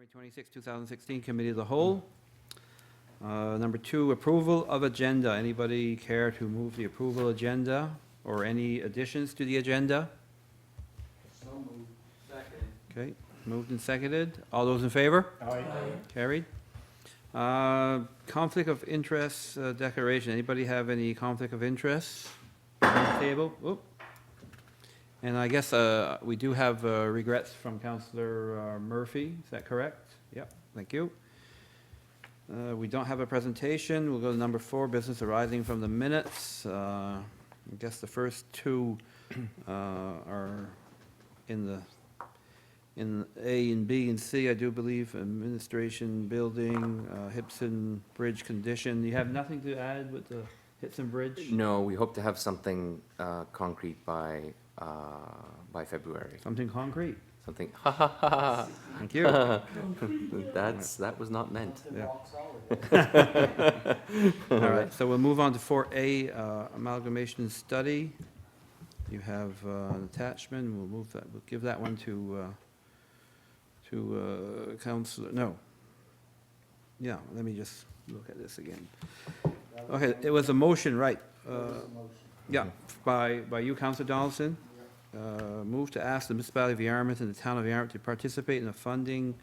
January 26, 2016, Committee of the Whole. Number 2, approval of agenda. Anybody care to move the approval agenda or any additions to the agenda? So moved. Second. Okay, moved and seconded. All those in favor? Aye. Carried. Conflict of interest declaration. Anybody have any conflict of interest on the table? Oop. And I guess we do have regrets from Councillor Murphy. Is that correct? Yep, thank you. We don't have a presentation. We'll go to number 4, business arising from the minutes. I guess the first two are in A and B and C, I do believe, administration building, Hipson Bridge condition. You have nothing to add with the Hipson Bridge? No, we hope to have something concrete by February. Something concrete? Something, Thank you. that was not meant. Yeah. All right, so we'll move on to 4A, Amalgamation Study. You have an attachment. We'll move that, we'll give that one to Councillor, no. Yeah, let me just look at this again. Okay, it was a motion, right? Yeah, by you, Councillor Donaldson. Move to ask the municipality of Yarmouth and the town of Yarmouth to participate in funding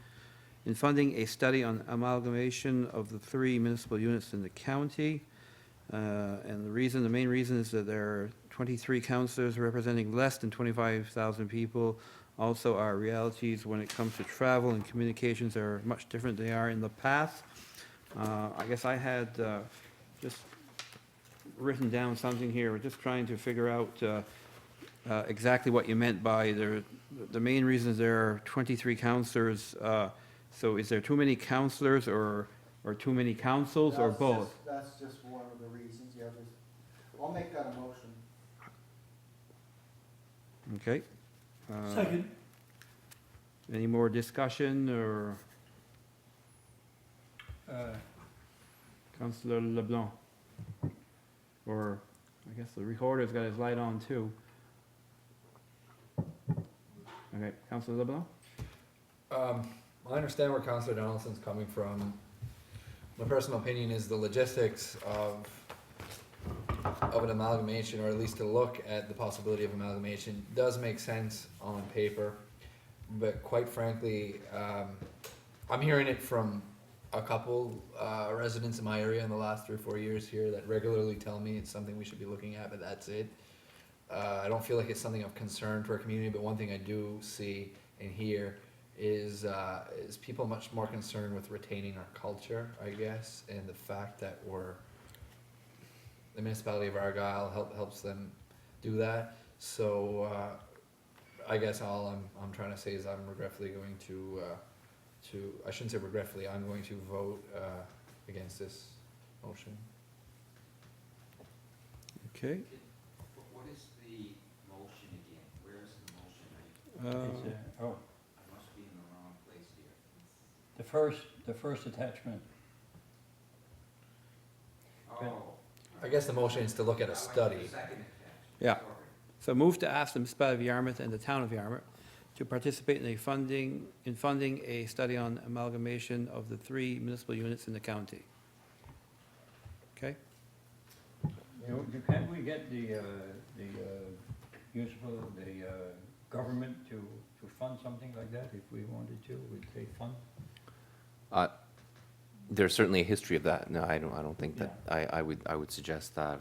a study on amalgamation of the 3 municipal units in the county. And the main reason is that there are 23 councillors representing less than 25,000 people. Also, our realities when it comes to travel and communications are much different than they are in the past. I guess I had just written down something here. We're just trying to figure out exactly what you meant by the main reason is there are 23 councillors. So is there too many councillors or too many councils or both? That's just one of the reasons, yeah. I'll make that a motion. Okay. Second. Any more discussion or Councillor LeBlanc? Or I guess the recorder's got his light on too. Okay, Councillor LeBlanc? I understand where Councillor Donaldson's coming from. My personal opinion is the logistics of an amalgamation, or at least to look at the possibility of amalgamation, does make sense on paper. But quite frankly, I'm hearing it from a couple residents in my area in the last 3 or 4 years here that regularly tell me it's something we should be looking at, but that's it. I don't feel like it's something of concern to our community, but one thing I do see and hear is people much more concerned with retaining our culture, I guess, and the fact that the municipality of Argyle helps them do that. So I guess all I'm trying to say is I'm regretfully going to I shouldn't say regretfully, I'm going to vote against this motion. Okay. What is the motion again? Where is the motion? I must be in the wrong place here. The first attachment. Oh. I guess the motion is to look at a study. Second attachment. Yeah. Sorry. So move to ask the municipality of Yarmouth and the town of Yarmouth to participate in funding a study on amalgamation of the 3 municipal units in the county. Okay? Can't we get the government to fund something like that if we wanted to? Would they fund? There's certainly a history of that. No, I don't think that. I would suggest that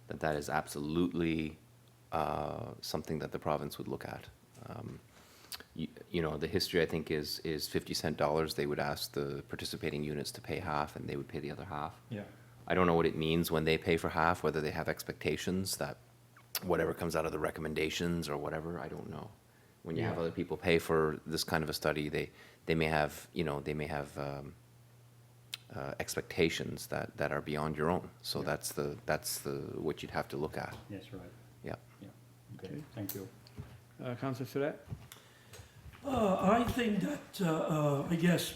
that is absolutely something that the province would look at. You know, the history I think is 50-cent dollars. They would ask the participating units to pay half, and they would pay the other half. Yeah. I don't know what it means when they pay for half, whether they have expectations that whatever comes out of the recommendations or whatever, I don't know. When you have other people pay for this kind of a study, they may have, expectations that are beyond your own. So that's what you'd have to look at. Yes, right. Yeah. Okay, thank you. Councillor Surratt? I think that, I guess,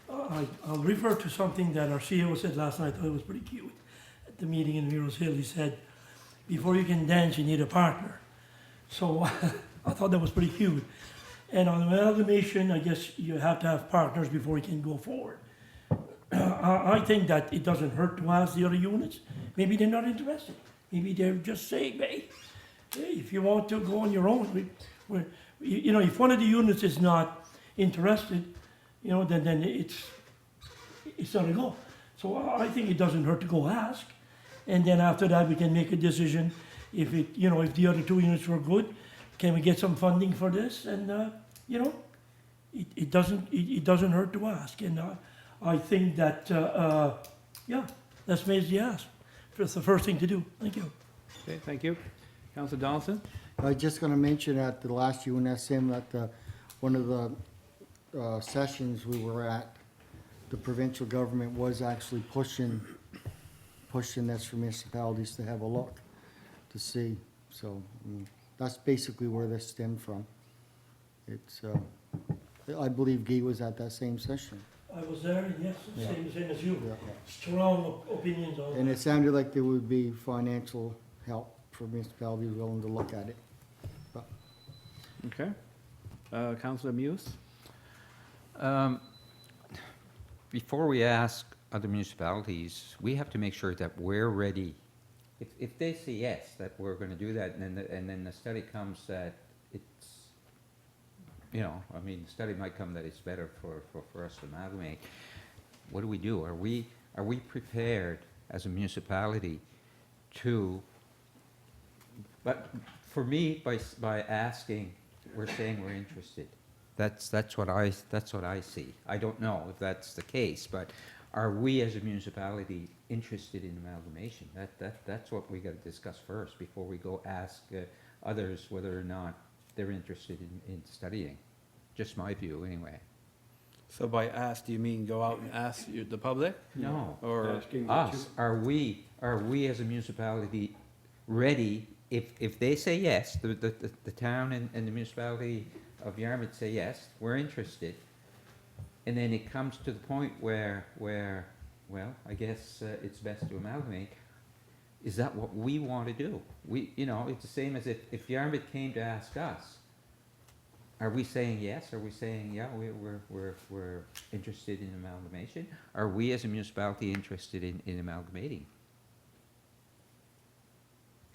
I'll refer to something that our CEO said last night. I thought it was pretty cute. At the meeting in Heroes Hill, he said, before you can dance, you need a partner. So I thought that was pretty cute. And on amalgamation, I guess you have to have partners before you can go forward. I think that it doesn't hurt to ask the other units. Maybe they're not interested. Maybe they're just saying, hey, if you want to go on your own, you know, if one of the units is not interested, you know, then it's not a go. So I think it doesn't hurt to go ask. And then after that, we can make a decision. If it, you know, if the other two units were good, can we get some funding for this? And, you know, it doesn't hurt to ask. And I think that, yeah, let's make the ask. That's the first thing to do. Thank you. Okay, thank you. Councillor Donaldson? I was just gonna mention at the last UNSM that one of the sessions we were at, the provincial government was actually pushing this for municipalities to have a look, to see. So, that's basically where this stemmed from. It's, I believe Guy was at that same session. I was there, and yes, Yeah. same as you. Yeah. Strong opinions on And that. it sounded like there would be financial help for municipalities willing to look at it. But Okay. Councillor Muse? Before we ask other municipalities, we have to make sure that we're ready. If they say yes, that we're gonna do that, and then the study comes that it's, you know, I mean, the study might come that it's better for us to amalgamate, what do? Are we prepared as a municipality to, but for me, by asking, we're saying we're interested. That's what I see. I don't know if that's the case, but are we as a municipality interested in amalgamation? That's what we gotta discuss first before we go ask others whether or not they're interested in studying. Just my view, anyway. So by ask, do you mean go out and ask the public? No, Or Asking us, are we as a municipality ready, if they say yes, the town and the municipality of Yarmouth say yes, we're interested, and then it comes to the point where, well, I guess it's best to amalgamate, is that what we want to do? You know, it's the same as if Yarmouth came to ask us, are we saying yes? Are we saying, yeah, we're interested in amalgamation? Are we as a municipality interested in amalgamating?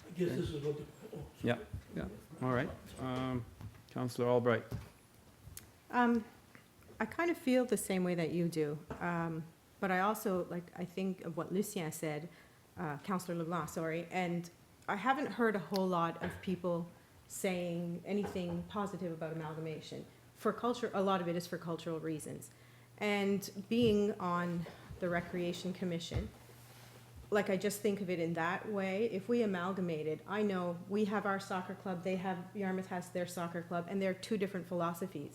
I guess this is what the, oh, Yeah, yeah, all right. Councillor Albright? I kind of feel the same way that you do, but I also, like, I think of what Lucien said, Councillor LeBlanc, sorry, and I haven't heard a whole lot of people saying anything positive about amalgamation. For culture, a lot of it is for cultural reasons. And being on the Recreation Commission, like, I just think of it in that way. If we amalgamated, I know we have our soccer club, Yarmouth has their soccer club, and they're two different philosophies.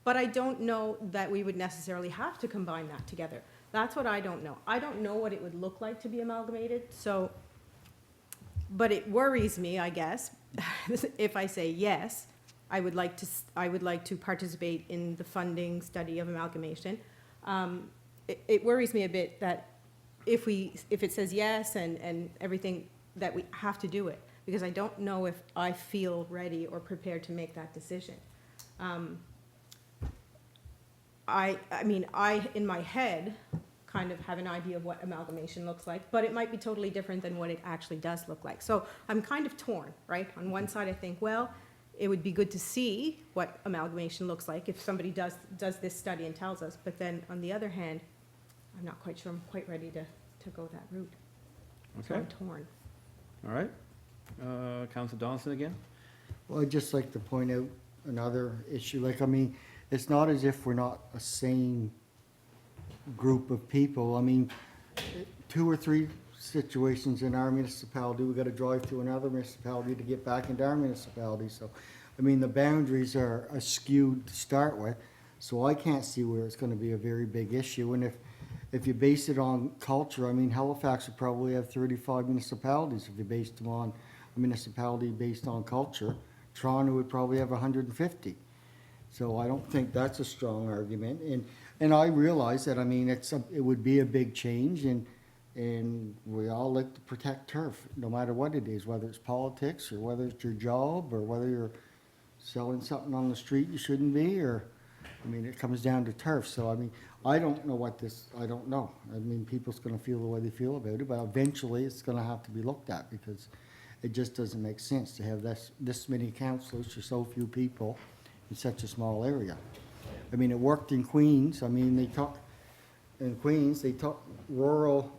But I don't know that we would necessarily have to combine that together. That's what I don't know. I don't know what it would look like to be amalgamated, so, but it worries me, I guess, if I say yes, I would like to participate in the funding study of amalgamation. It worries me a bit that if it says yes and everything, that we have to do it, because I don't know if I feel ready or prepared to make that decision. I mean, in my head, kind of have an idea of what amalgamation looks like, but it might be totally different than what it actually does look like. So I'm kind of torn, right? On one side, I think, well, it would be good to see what amalgamation looks like if somebody does this study and tells us, but then on the other hand, I'm not quite sure I'm quite ready to go that route. So Okay, I'm torn. all right. Councillor Donaldson again? Well, I'd just like to point out another issue. Like, I mean, it's not as if we're not a sane group of people. I mean, 2 or 3 situations in our municipality, we gotta drive to another municipality to get back into our municipality. So, I mean, the boundaries are skewed to start with, so I can't see where it's gonna be a very big issue. And if you base it on culture, I mean, Halifax would probably have 35 municipalities if you based them on a municipality based on culture. Toronto would probably have 150. So I don't think that's a strong argument. And I realize that, I mean, it would be a big change, and we all like to protect turf, no matter what it is, whether it's politics or whether it's your job or whether you're selling something on the street you shouldn't be, or, I mean, it comes down to turf, so I mean, I don't know I don't know. I mean, people's gonna feel the way they feel about it, but eventually it's gonna have to be looked at, because it just doesn't make sense to have this many councillors for so few people in such a small area. I mean, it worked in Queens, I mean, in Queens, they took rural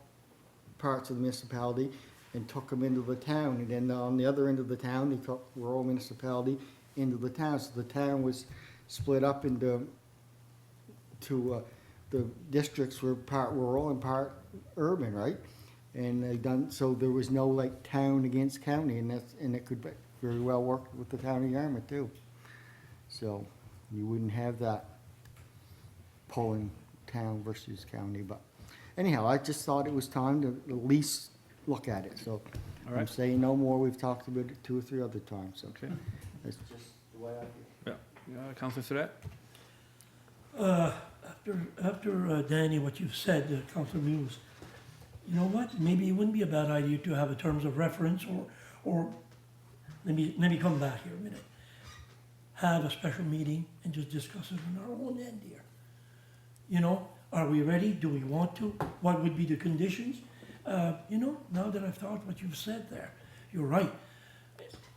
parts of the municipality and took them into the town, and then on the other end of the town, they took rural municipality into the town, so the town was split up into, the districts were part rural and part urban, right? And they done, so there was no like town against county, and it could very well work with the town of Yarmouth too. So you wouldn't have that pulling town versus county, but anyhow, I just thought it was time to at least look at it, so All I'm right. saying no more, we've talked about it 2 or 3 other times, so Okay. that's just the way I feel. Yeah. Councillor Surratt? After Danny, what you've said, Councillor Muse, you know what? Maybe it wouldn't be a bad idea to have a terms of reference, or let me come back here a minute. Have a special meeting and just discuss it on our own end here. You know, are we ready? Do we want to? What would be the conditions? You know, now that I've thought what you've said there, you're right.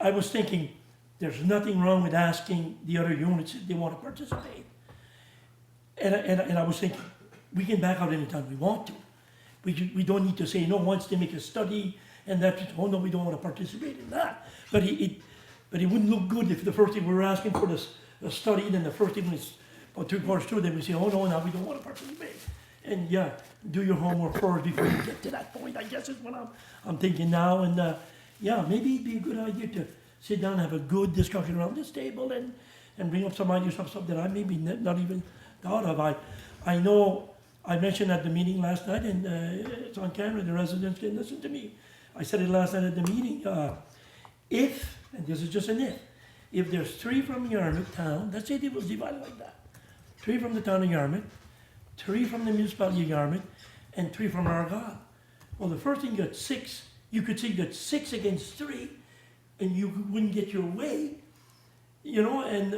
I was thinking, there's nothing wrong with asking the other units if they want to participate. And I was thinking, we can back out anytime we want to. We don't need to say, no, once they make a study, and that's, oh no, we don't want to participate in that. But it wouldn't look good if the first thing we were asking for the study, then the first thing was about 3/4 through, then we say, oh no, now we don't want to participate. And yeah, do your homework first before you get to that point, I guess is what I'm thinking now. And yeah, maybe it'd be a good idea to sit down and have a good discussion around this table and bring up some ideas of stuff that I maybe not even thought of. I know I mentioned at the meeting last night, and it's on camera, the residents can listen to me. I said it last night at the meeting, if, and this is just an if there's 3 from Yarmouth town, let's say they was divided like that. 3 from the town of Yarmouth, 3 from the municipality of Yarmouth, and 3 from Argyle. Well, the first thing you got 6, you could say you got 6 against 3, and you wouldn't get your way. You know, and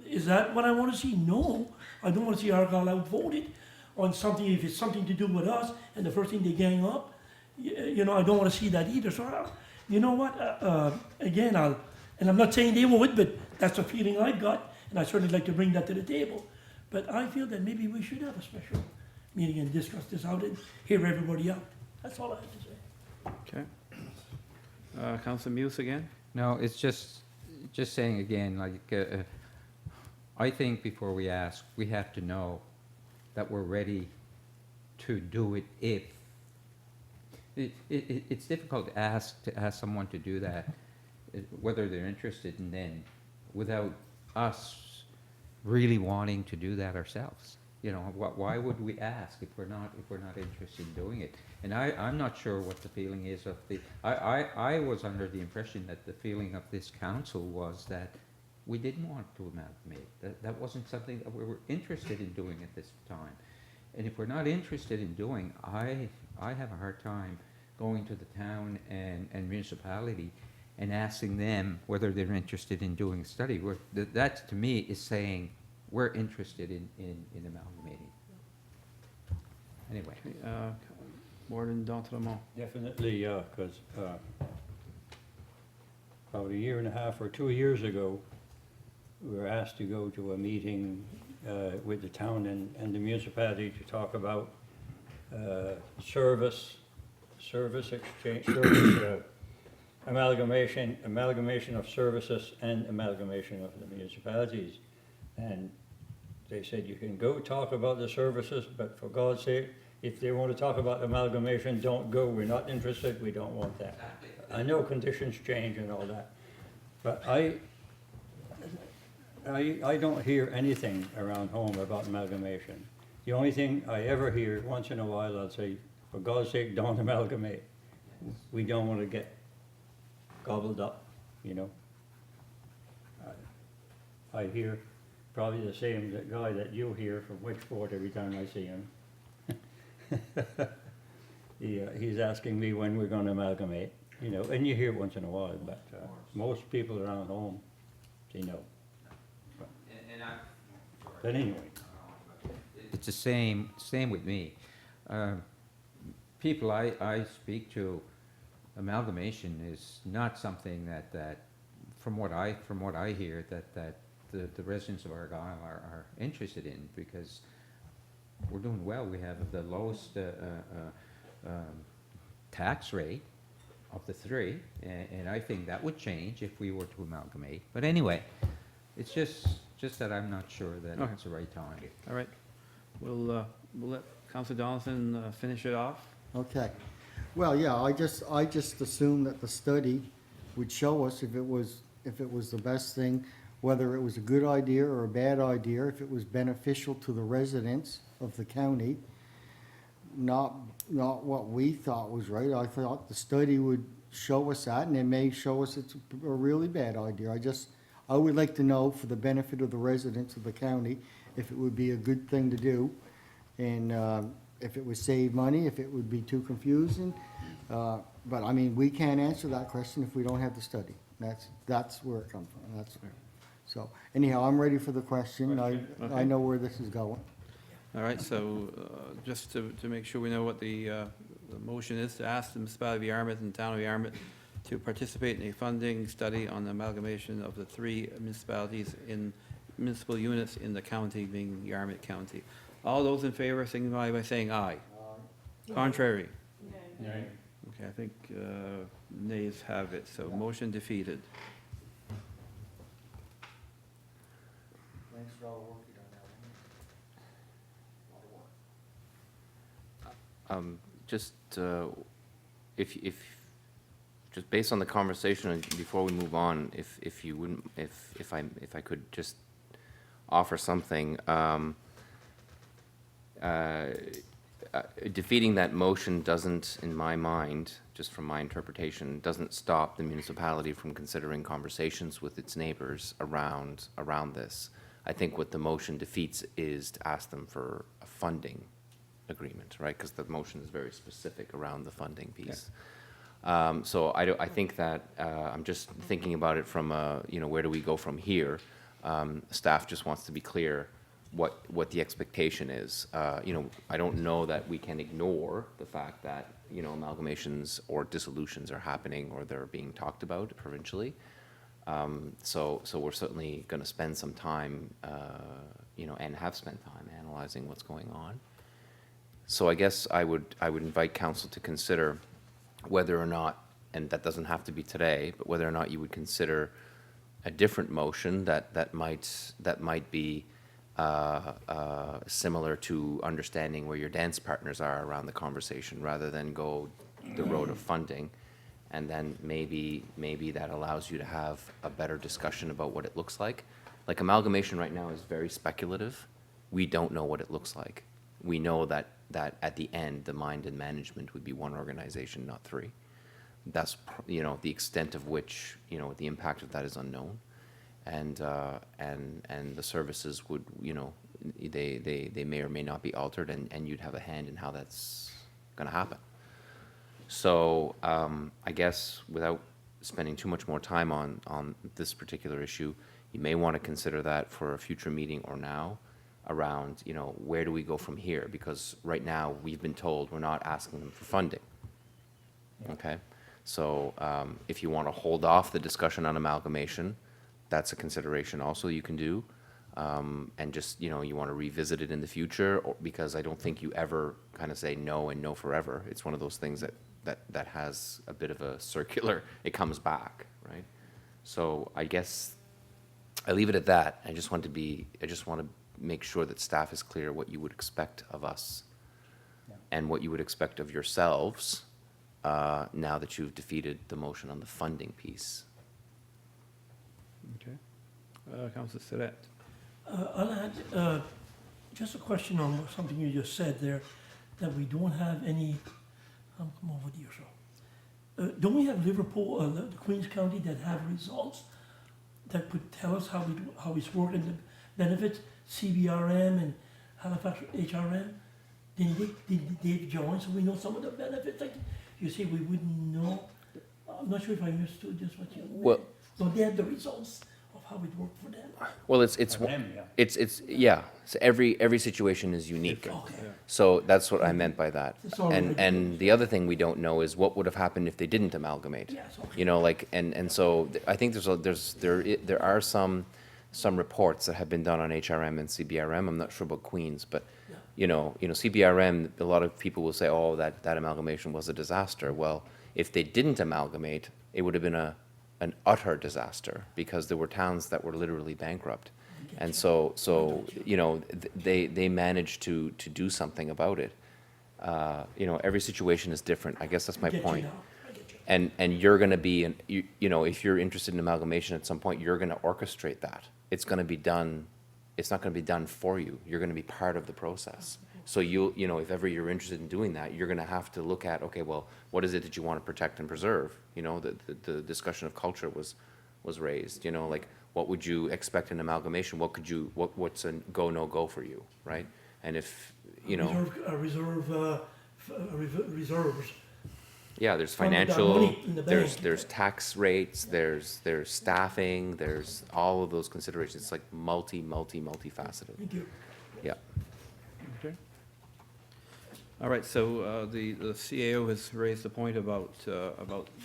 is that what I want to see? No, I don't want to see Argyle outvoted on something, if it's something to do with us, and the first thing they gang up. You know, I don't want to see that either. So, you know what, again, and I'm not saying they would, but that's a feeling I've got, and I certainly like to bring that to the table. But I feel that maybe we should have a special meeting and discuss this out and hear everybody out. That's all I have to say. Okay. Councillor Muse again? No, it's just saying again, like, I think before we ask, we have to know that we're ready to do it if. It's difficult to ask someone to do that, whether they're interested, and then without us really wanting to do that ourselves. You know, why would we ask if we're not interested in doing it? And I'm not sure what the feeling is of the, I was under the impression that the feeling of this council was that we didn't want to amalgamate. That wasn't something that we were interested in doing at this time. And if we're not interested in doing, I have a hard time going to the town and municipality and asking them whether they're interested in doing a study. That, to me, is saying we're interested in amalgamating. Anyway. Warden D'Entremont. Definitely, because about 1.5 years or 2 years ago, we were asked to go to a meeting with the town and the municipality to talk about service exchange, amalgamation of services and amalgamation of the municipalities. And they said, you can go talk about the services, but for God's sake, if they want to talk about amalgamation, don't go. We're not interested. We don't want that. I know conditions change and all that, but I don't hear anything around home about amalgamation. The only thing I ever hear, once in a while, I'll say, for God's sake, don't amalgamate. We don't want to get gobbled up, you know. I hear probably the same guy that you hear from Witchport every time I see him. He's asking me when we're going to amalgamate, you know, and you hear it once in a while, but most people around home say no. But anyway, It's the same with me. People I speak to, amalgamation is not something that, from what I hear, that the residents of Argyle are interested in, because we're doing well. We have the lowest tax rate of the three, and I think that would change if we were to amalgamate. But anyway, it's just that I'm not sure that Okay. it's the right time. All right. We'll let Councilor Donaldson finish it off. Okay. Well, yeah, I just assumed that the study would show us if it was the best thing, whether it was a good idea or a bad idea, if it was beneficial to the residents of the county, not what we thought was right. I thought the study would show us that, and it may show us it's a really bad idea. I would like to know, for the benefit of the residents of the county, if it would be a good thing to do, and if it would save money, if it would be too confusing. But I mean, we can't answer that question if we don't have the study. That's where it comes from. So anyhow, I'm ready for the question. I Okay. know where this is going. All right, so just to make sure we know what the motion is, to ask the municipality of Yarmouth and town of Yarmouth to participate in a funding study on the amalgamation of the three municipalities in municipal units in the county, being Yarmouth County. All those in favor signify by saying aye. Contrary? right, Okay, I think nays have it, so motion defeated. Thanks for all the work you done Just, just based on the conversation, and before we move on, if you wouldn't, if I could just offer something, defeating that motion doesn't, in my mind, just from my interpretation, doesn't stop the municipality from considering conversations with its neighbors around this. I think what the motion defeats is to ask them for a funding agreement, right? Because the motion is very specific around the funding piece. So I think that, I'm just thinking about it from where do we go from here? Staff just wants to be clear what the expectation is. I don't know that we can ignore the fact that, amalgamations or dissolutions are happening or they're being talked about provincially. So we're certainly going to spend some time, and have spent time analyzing what's going on. So I guess I would invite council to consider whether or not, and that doesn't have to be today, but whether or not you would consider a different motion that might be similar to understanding where your dance partners are around the conversation, rather than go the road of funding. And then maybe that allows you to have a better discussion about what it looks like. Like, amalgamation right now is very speculative. We don't know what it looks like. We know that at the end, the mind and management would be one organization, not three. That's, the extent of which, the impact of that is unknown. And the services would, they may or may not be altered, and you'd have a hand in how that's gonna happen. So, I guess without spending too much more time on this particular issue, you may want to consider that for a future meeting or now, around, where do we go from here? Because right now, we've been told we're not asking them for funding. Okay? So, if you want to hold off the discussion on amalgamation, that's a consideration also you can do. And just, you want to revisit it in the future, because I don't think you ever kind of say no and no forever. It's one of those things that has a bit of a circular, it comes back, right? So I guess I leave it at that. I just want to make sure that staff is clear what you would expect of us and what you would expect of yourselves, now that you've defeated the motion on the funding piece. Okay. Councilor Surratt. I'll add, just a question on something you just said there, that we don't have any, come over here, so. Don't we have Liverpool, the Queens County, that have results that could tell us how it's working, the benefits, CBRM and Halifax HRM? They've joined, so we know some of the benefits, like you say, we wouldn't know. I'm not sure if I understood just what you meant. Well- So they have the results of how it worked for them? Well, it's, For them, yeah. yeah, so every situation is unique. Okay. So that's what I meant by that. That's all right. And the other thing we don't know is what would have happened if they didn't amalgamate. Yes, okay. You know, like, and so I think there are some reports that have been done on HRM and CBRM. I'm not sure about Queens, but, Yeah. you know, CBRM, a lot of people will say, oh, that amalgamation was a disaster. Well, if they didn't amalgamate, it would have been an utter disaster, because there were towns that were literally bankrupt. And so, you know, they managed to do something about it. You know, every situation is different. I guess that's my Get you point. now. I get you. And you're gonna be, you know, if you're interested in amalgamation at some point, you're gonna orchestrate that. It's gonna be done, it's not gonna be done for you. You're gonna be part of the process. So you know, if ever you're interested in doing that, you're gonna have to look at, okay, well, what is it that you wanna protect and preserve? You know, the discussion of culture was raised, you know, like, what would you expect in amalgamation? What's a go, no-go for you, right? And if, you know, Reserves. yeah, there's From that financial, money in the bank. there's tax rates, there's staffing, there's all of those considerations. It's like multifaceted. Thank you. Yeah. Okay. All right, so the CAO has raised the point about,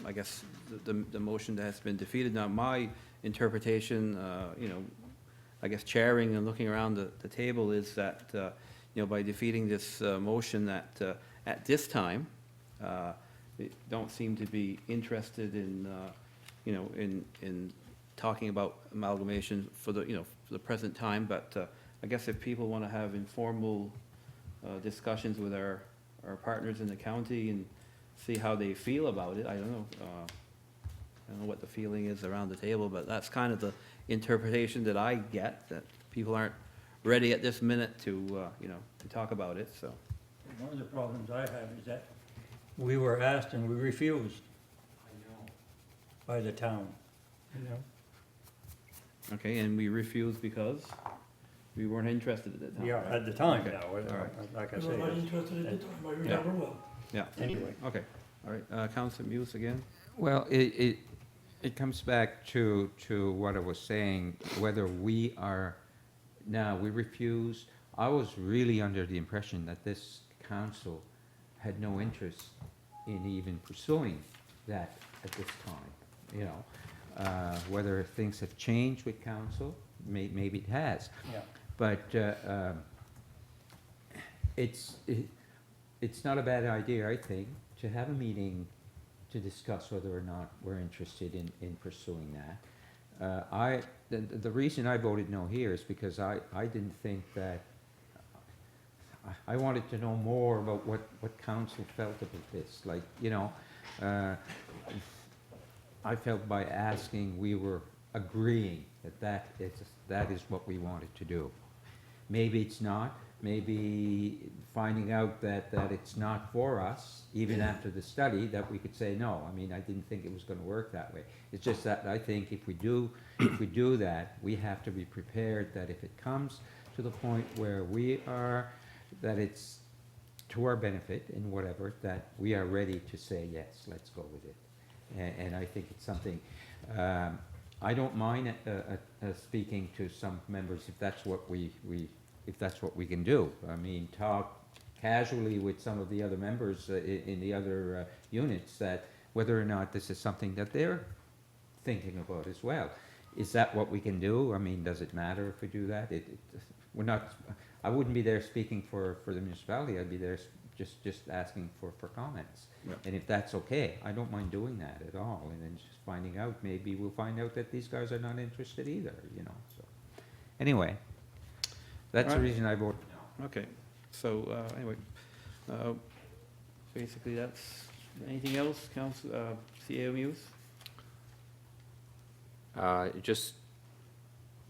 I guess, the motion that has been defeated. Now, my interpretation, you know, I guess chairing and looking around the table is that, you know, by defeating this motion, that at this time, they don't seem to be interested in, you know, in talking about amalgamation for the, you know, for the present time. But I guess if people want to have informal discussions with our partners in the county and see how they feel about it, I don't know. I don't know what the feeling is around the table, but that's kind of the interpretation that I get, that people aren't ready at this minute to, you know, to talk about it, so. One of the problems I have is that we were asked and we refused. By the town, you know? Okay, and we refused because we weren't interested at that time. Yeah, at the time, Okay, now, all right. like I You say. were not it's- interested at the time, I remember well. Yeah, Anyway, okay, all right, Councilor Muse again? Well, it comes back to what I was saying, whether we are, now, we refuse. I was really under the impression that this council had no interest in even pursuing that at this time, you know. Whether things have changed with council, maybe it has. yeah. But it's not a bad idea, I think, to have a meeting to discuss whether or not we're interested in pursuing that. The reason I voted no here is because I didn't think that, I wanted to know more about what council felt about this. Like, you know, I felt by asking, we were agreeing that is what we wanted to do. Maybe it's not. Maybe finding out that it's not for us, even after the study, that we could say no. I mean, I didn't think it was gonna work that way. It's just that I think if we do that, we have to be prepared that if it comes to the point where we are, that it's to our benefit and whatever, that we are ready to say, yes, let's go with it. And I think it's something, I don't mind speaking to some members if that's what if that's what we can do. I mean, talk casually with some of the other members in the other units, that whether or not this is something that they're thinking about as well. Is that what we can do? I mean, does it matter if we do that? We're not, I wouldn't be there speaking for the municipality, I'd be there just asking for comments. Yep. And if that's okay, I don't mind doing that at all, and then just finding out, maybe we'll find out that these guys are not interested either, you know, so. Anyway, that's the Right. reason I voted no. Okay, so, anyway, basically that's, anything else, CAO Muse? Just,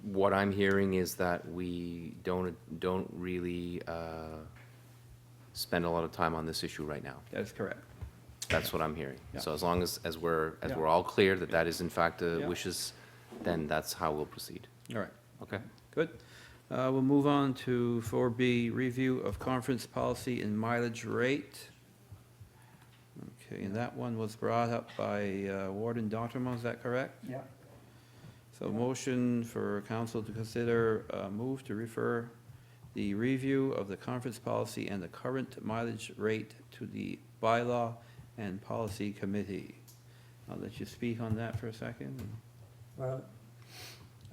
what I'm hearing is that we don't really spend a lot of time on this issue right now. That is correct. That's what I'm hearing. Yeah. So as long as we're Yeah. all clear that that is in fact the Yeah. wishes, then that's how we'll proceed. All right, Okay? good. We'll move on to 4B, review of conference policy and mileage rate. Okay, and that one was brought up by Warden Doctorow, is that correct? Yeah. So motion for council to consider move to refer the review of the conference policy and the current mileage rate to the bylaw and policy committee. I'll let you speak on that for a second. Well,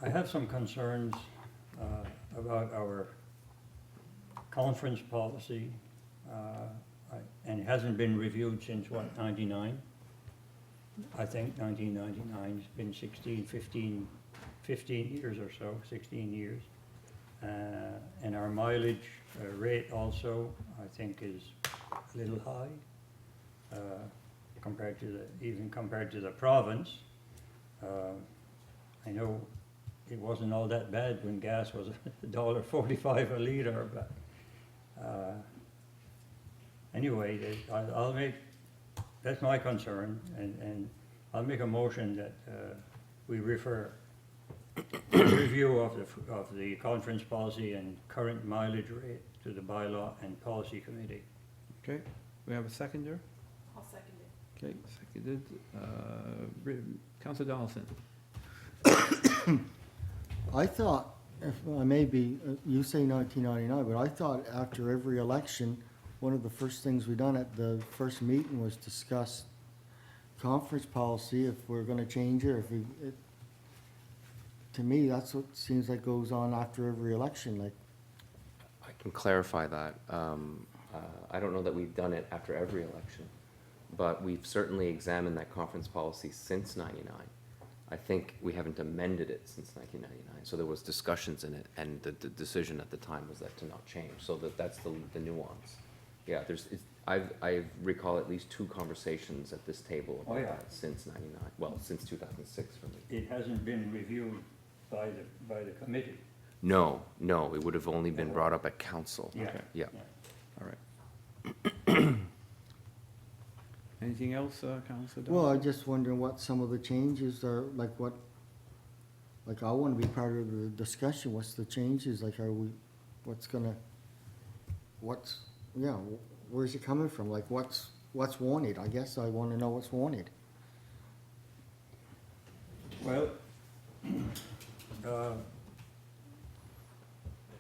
I have some concerns about our conference policy, and it hasn't been reviewed since, what, 99? I think 1999, it's been 15 years or so, 16 years. And our mileage rate also, I think, is a little high compared to even compared to the province. I know it wasn't all that bad when gas was $1.45 a litre, but anyway, I'll make, that's my concern, and I'll make a motion that we refer the review of the conference policy and current mileage rate to the bylaw and policy committee. Okay, we have a seconder? I'll second it. Okay, seconded. Councilor Donaldson? I thought, if I may be, you say 1999, but I thought after every election, one of the first things we done at the first meeting was discuss conference policy, if we're gonna change it, to me, that's what seems like goes on after every election, like, I can clarify that. I don't know that we've done it after every election, but we've certainly examined that conference policy since '99. I think we haven't amended it since 1999, so there was discussions in it, and the decision at the time was that to not change, so that's the nuance. Yeah, I recall at least 2 conversations at this table Oh, about yeah. that since '99, well, since 2006 for me. It hasn't been reviewed by the committee. No, it would have only been brought up at council. Yeah. Okay. Yeah. All right. Anything else, Councilor Donaldson? well, I just wondering what some of the changes are, like I wanna be part of the discussion, what's the changes, like, where's it coming from, like, what's wanted, I guess I wanna know what's wanted. Well,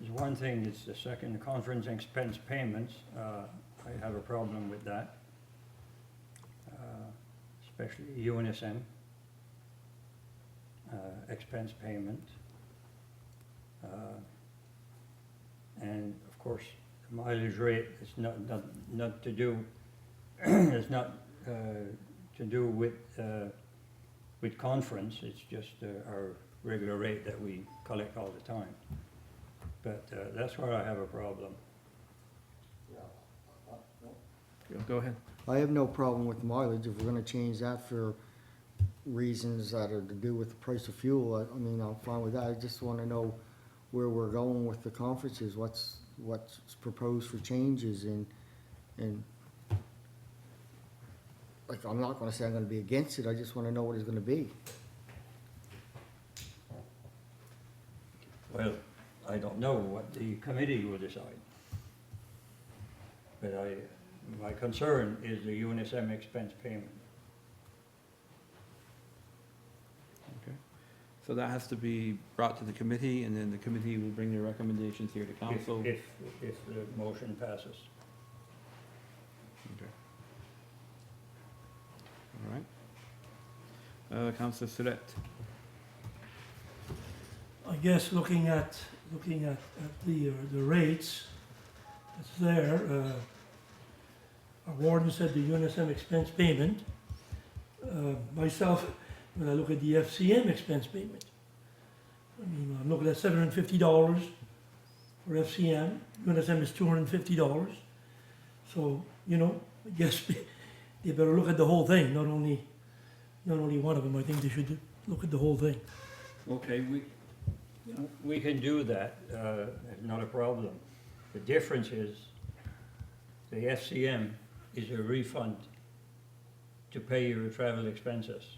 there's one thing, it's the second conference expense payments. I have a problem with that, especially UNSM expense payment. And of course, the mileage rate is not to do, it's not to do with conference, it's just our regular rate that we collect all the time. But that's where I have a problem. Go ahead. I have no problem with mileage, if we're gonna change that for reasons that are to do with the price of fuel, I mean, I'm fine with that, I just wanna know where we're going with the conferences, what's proposed for changes, and like, I'm not gonna say I'm gonna be against it, I just wanna know what it's gonna be. Well, I don't know what the committee will decide. But my concern is the UNSM expense payment. Okay. So that has to be brought to the committee, and then the committee will bring their recommendations here to council. If the motion passes. Okay. All right. Councilor Surratt? I guess looking at the rates, it's there, our warden said the UNSM expense payment. Myself, when I look at the FCM expense payment, I mean, I'm looking at $750 for FCM, UNSM is $250. So, I guess they better look at the whole thing, not only one of them, I think they should look at the whole thing. Okay, we can do that, not a problem. The difference is, the FCM is a refund to pay your travel expenses.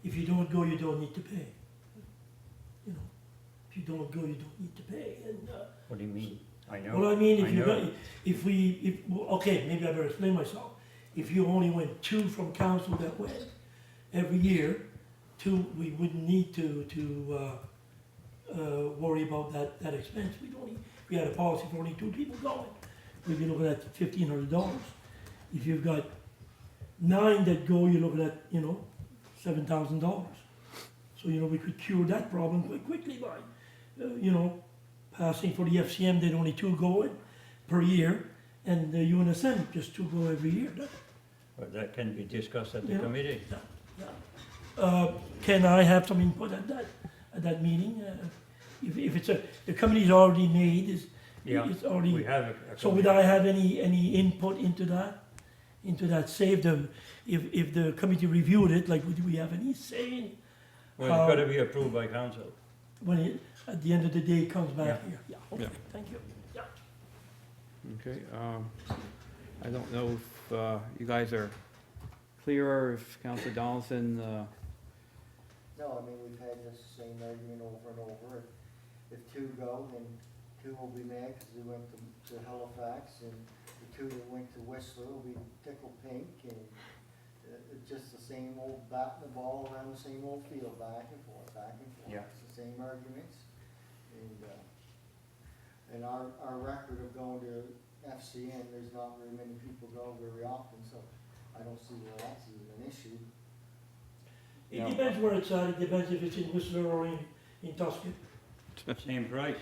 If you don't go, you don't need to pay. If you don't go, you don't need to pay, and, What do you mean? I know. well, I mean, I know. okay, maybe I better explain myself. If you only went 2 from council that went every year two, we wouldn't need to worry about that expense. We had a policy for only 2 people going. We'd be looking at $1,500. If you've got 9 that go, you're looking at, $7,000. So, we could cure that problem quite quickly by, passing for the FCM, there'd only 2 going per year, and the UNSM, just 2 go every year. But that can be discussed at the Yeah. committee. Can I have some input at that meeting? If it's the committee's already made, Yeah, it's already. we have a So would I have any input into that, save them, if the committee reviewed it, like, would we have any say Well, it's gotta be approved by council. when it, at the end of the day, it comes back Yeah. here? Yeah, okay, Yeah. thank you. Yeah. Okay, I don't know if you guys are clear, if Councilor Donaldson, No, I mean, we've had this same argument over and over. If 2 go, then 2 will be mad because they went to Halifax, and the 2 that went to Whistler will be tickled pink, and it's just the same old batting the ball around the same old field, back and forth, back and forth. Yeah. It's the same arguments, and our record of going to FCN, there's not very many people go very often, so I don't see where that's even an issue. It depends where it's at, it depends if it's in Whistler or in Tuscan. Same price.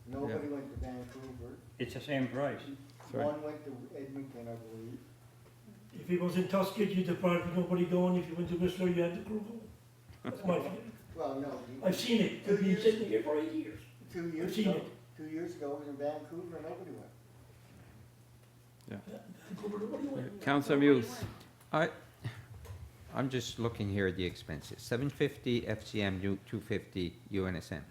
Nobody went to Vancouver. It's the same price. Sorry. One went to Edmonton, I believe. If it was in Tuscan, you'd probably nobody going, if you went to Whistler, you had the crew going. That's my feeling. Well, no. I've seen it, I've been sitting here for 8 years. 2 years I've seen ago, it. 2 years ago, it was in Vancouver, nobody went. Vancouver, nobody went. Councilor Muse, I'm just looking here at the expenses. 750 FCM, 250 UNSM.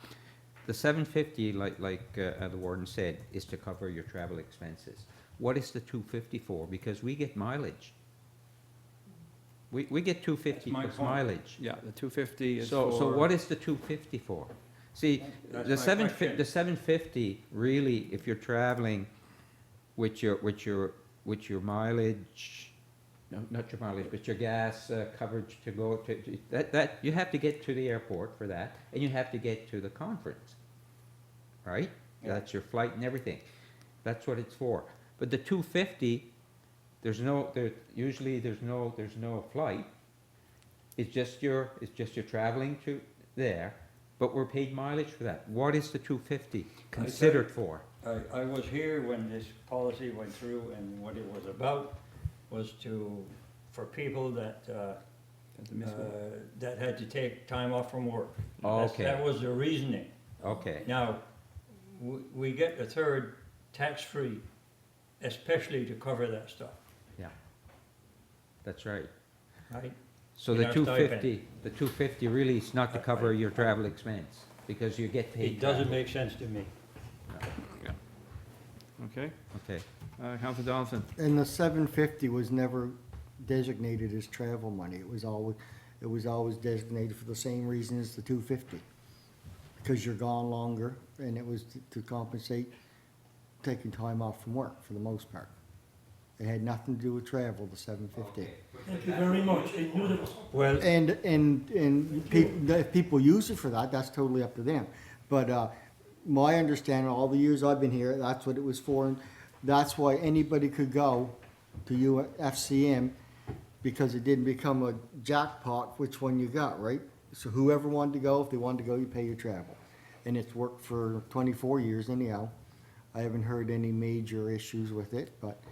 The 750, like the warden said, is to cover your travel expenses. What is the 250 for? Because we get mileage. We get 250 That's my plus point. mileage. yeah, the 250 is So for. what is the 250 for? See, That's the my 750, question. the 750, really, if you're traveling with your mileage, no, not your mileage, but your gas coverage to go to, that, you have to get to the airport for that, and you have to get to the conference, right? Yeah. That's your flight and everything. That's what it's for. But the 250, usually there's no flight. It's just you're traveling to there, but we're paid mileage for that. What is the 250 considered for? I was here when this policy went through, and what it was about was for people that that had to take time off from work. Okay. That was the reasoning. Okay, Now, we get the third tax-free, especially to cover that stuff, that's right. right? So In the our 250 really is not to cover your travel expense, because you get paid. It doesn't travel. make sense to me. Okay, Okay, Councilor Donaldson, And the 750 was never designated as travel money. It was always designated for the same reason as the 250. Because you're gone longer, and it was to compensate taking time off from work for the most part. It had nothing to do with travel, the 750. Thank you very much. I knew that was. Well, And if people use it for that, that's totally up to them. But my understanding, all the years I've been here, that's what it was for. And that's why anybody could go to FCM, because it didn't become a jackpot which one you got, right? So whoever wanted to go, if they wanted to go, you pay your travel. And it's worked for 24 years anyhow. I haven't heard any major issues with it, but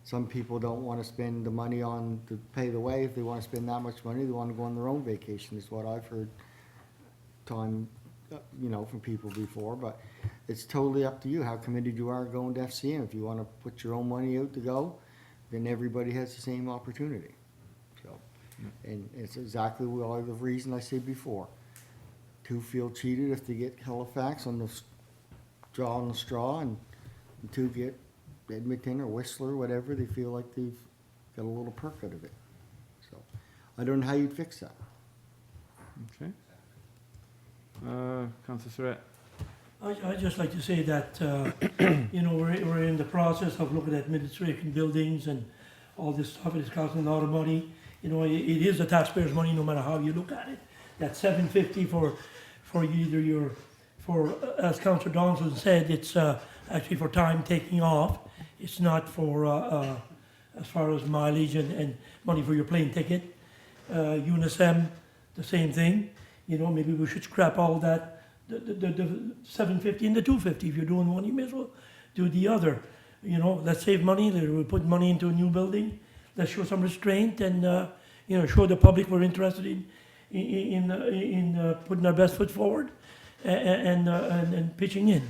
some people don't want to spend the money to pay the way. If they want to spend that much money, they want to go on their own vacation, is what I've heard from people before. But it's totally up to you how committed you are going to FCM. If you want to put your own money out to go, then everybody has the same opportunity. So, and it's exactly the reason I said before. 2 feel cheated if they get Halifax on the drawing the straw, and 2 get Edmonton or Whistler, whatever. They feel like they've got a little perk out of it. So I don't know how you'd fix that. okay. Councilor Surratt, I'd just like to say that, we're in the process of looking at administration buildings and all this stuff. It's costing a lot of money. It is the taxpayers' money, no matter how you look at it. that $7.50 for either your, as Councillor Donaldson said, it's actually for time taking off. It's not for, as far as mileage and money for your plane ticket. UNSM, the same thing. You know, maybe we should scrap all that, the $7.50 and the $2.50. If you're doing one, you may as well do the other. You know, let's save money, we put money into a new building, let's show some restraint and, you know, show the public we're interested in putting our best foot forward and pitching in.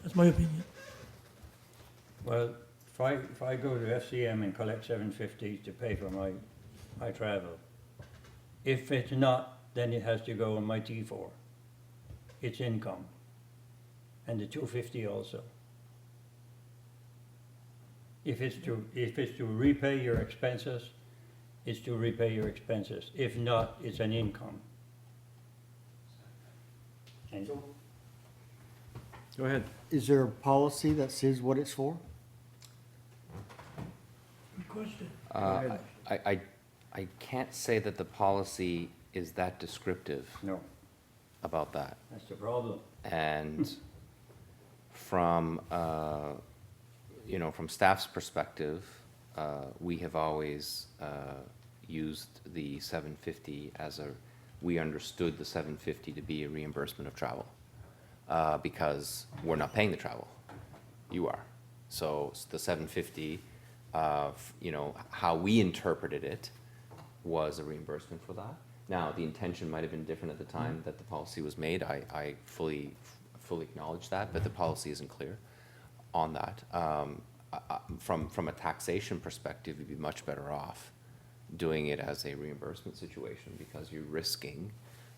That's my opinion. Well, if I go to FCM and collect $7.50 to pay for my travel, if it's not, then it has to go on my T4. It's income. And the $2.50 also. If it's to repay your expenses, it's to repay your expenses. If not, it's an income. And Go ahead. Is there a policy that says what it's for? Good question. I can't say that the policy is that descriptive no, about that. that's the problem. And from, you know, from staff's perspective, we have always used the $7.50 as we understood the $7.50 to be a reimbursement of travel, because we're not paying the travel, you are. So the $7.50, you know, how we interpreted it was a reimbursement for that. Now, the intention might have been different at the time that the policy was made. I fully acknowledge that, but the policy isn't clear on that. From a taxation perspective, you'd be much better off doing it as a reimbursement situation, because you're risking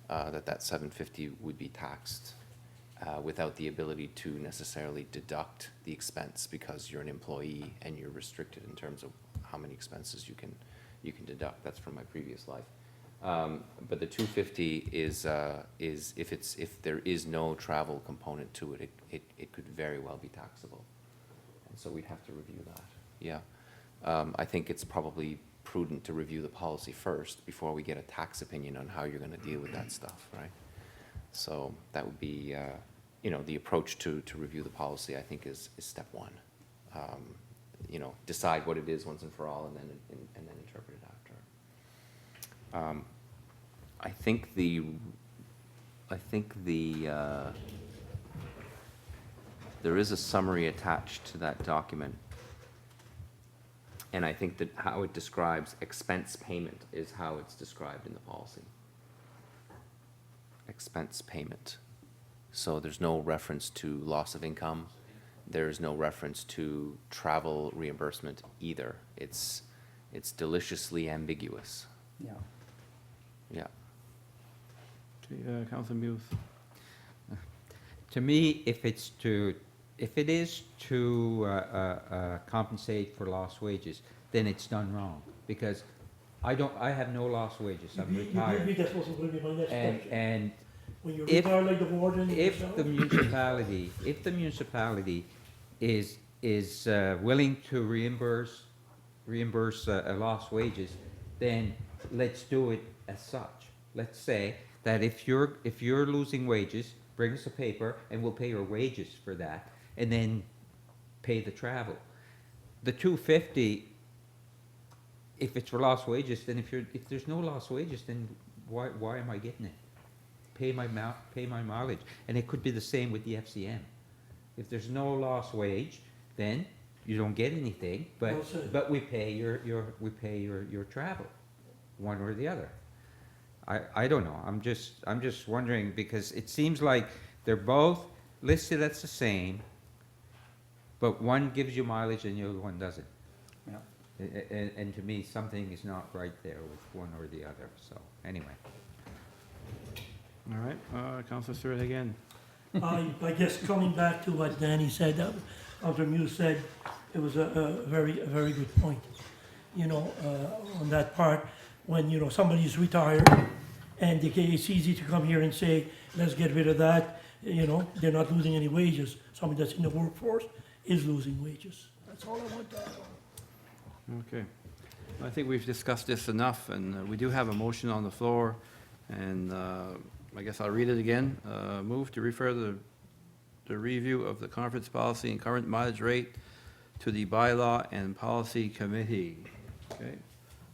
that $7.50 would be taxed without the ability to necessarily deduct the expense, because you're an employee and you're restricted in terms of how many expenses you can deduct. That's from my previous life. But the $2.50 is if there is no travel component to it, it could very well be taxable. And so we'd have to review that, yeah. I think it's probably prudent to review the policy first before we get a tax opinion on how you're gonna deal with that stuff, right? So that would be, you know, the approach to review the policy, I think, is step one. You know, decide what it is once and for all, and then interpret it after. I think there is a summary attached to that document, and I think that how it describes expense payment is how it's described in the policy. Expense payment. So there's no reference to loss of income. There's no reference to travel reimbursement either. It's deliciously ambiguous. Yeah. Yeah. Okay, Councilor Muse. To me, if it is to compensate for lost wages, then it's done wrong, because I have no lost wages, I'm retired. Maybe that's also going to be my next question. And When you're if- retired like the warden if yourself? the municipality is willing to reimburse lost wages, then let's do it as such. Let's say that if you're losing wages, bring us a paper and we'll pay your wages for that, and then pay the travel. The $2.50, if it's for lost wages, then if there's no lost wages, then why am I getting it? Pay my mileage. And it could be the same with the FCM. If there's no lost wage, then you don't get anything, Well said. but we pay your travel, one or the other. I don't know, I'm just wondering, because it seems like they're both listed as the same, but one gives you mileage and the other one doesn't. Yeah. And to me, something is not right there with one or the other, so, anyway. All right, Councilor Stewart again. I guess coming back to what Danny said, Councillor Muse said, it was a very good point. You know, on that part, when, you know, somebody's retired, and it's easy to come here and say, let's get rid of that, you know, they're not losing any wages. Somebody that's in the workforce is losing wages. That's all I want to add on. Okay. I think we've discussed this enough, and we do have a motion on the floor And I guess I'll read it again. Move to refer the review of the conference policy and current mileage rate to the bylaw and policy committee. Okay.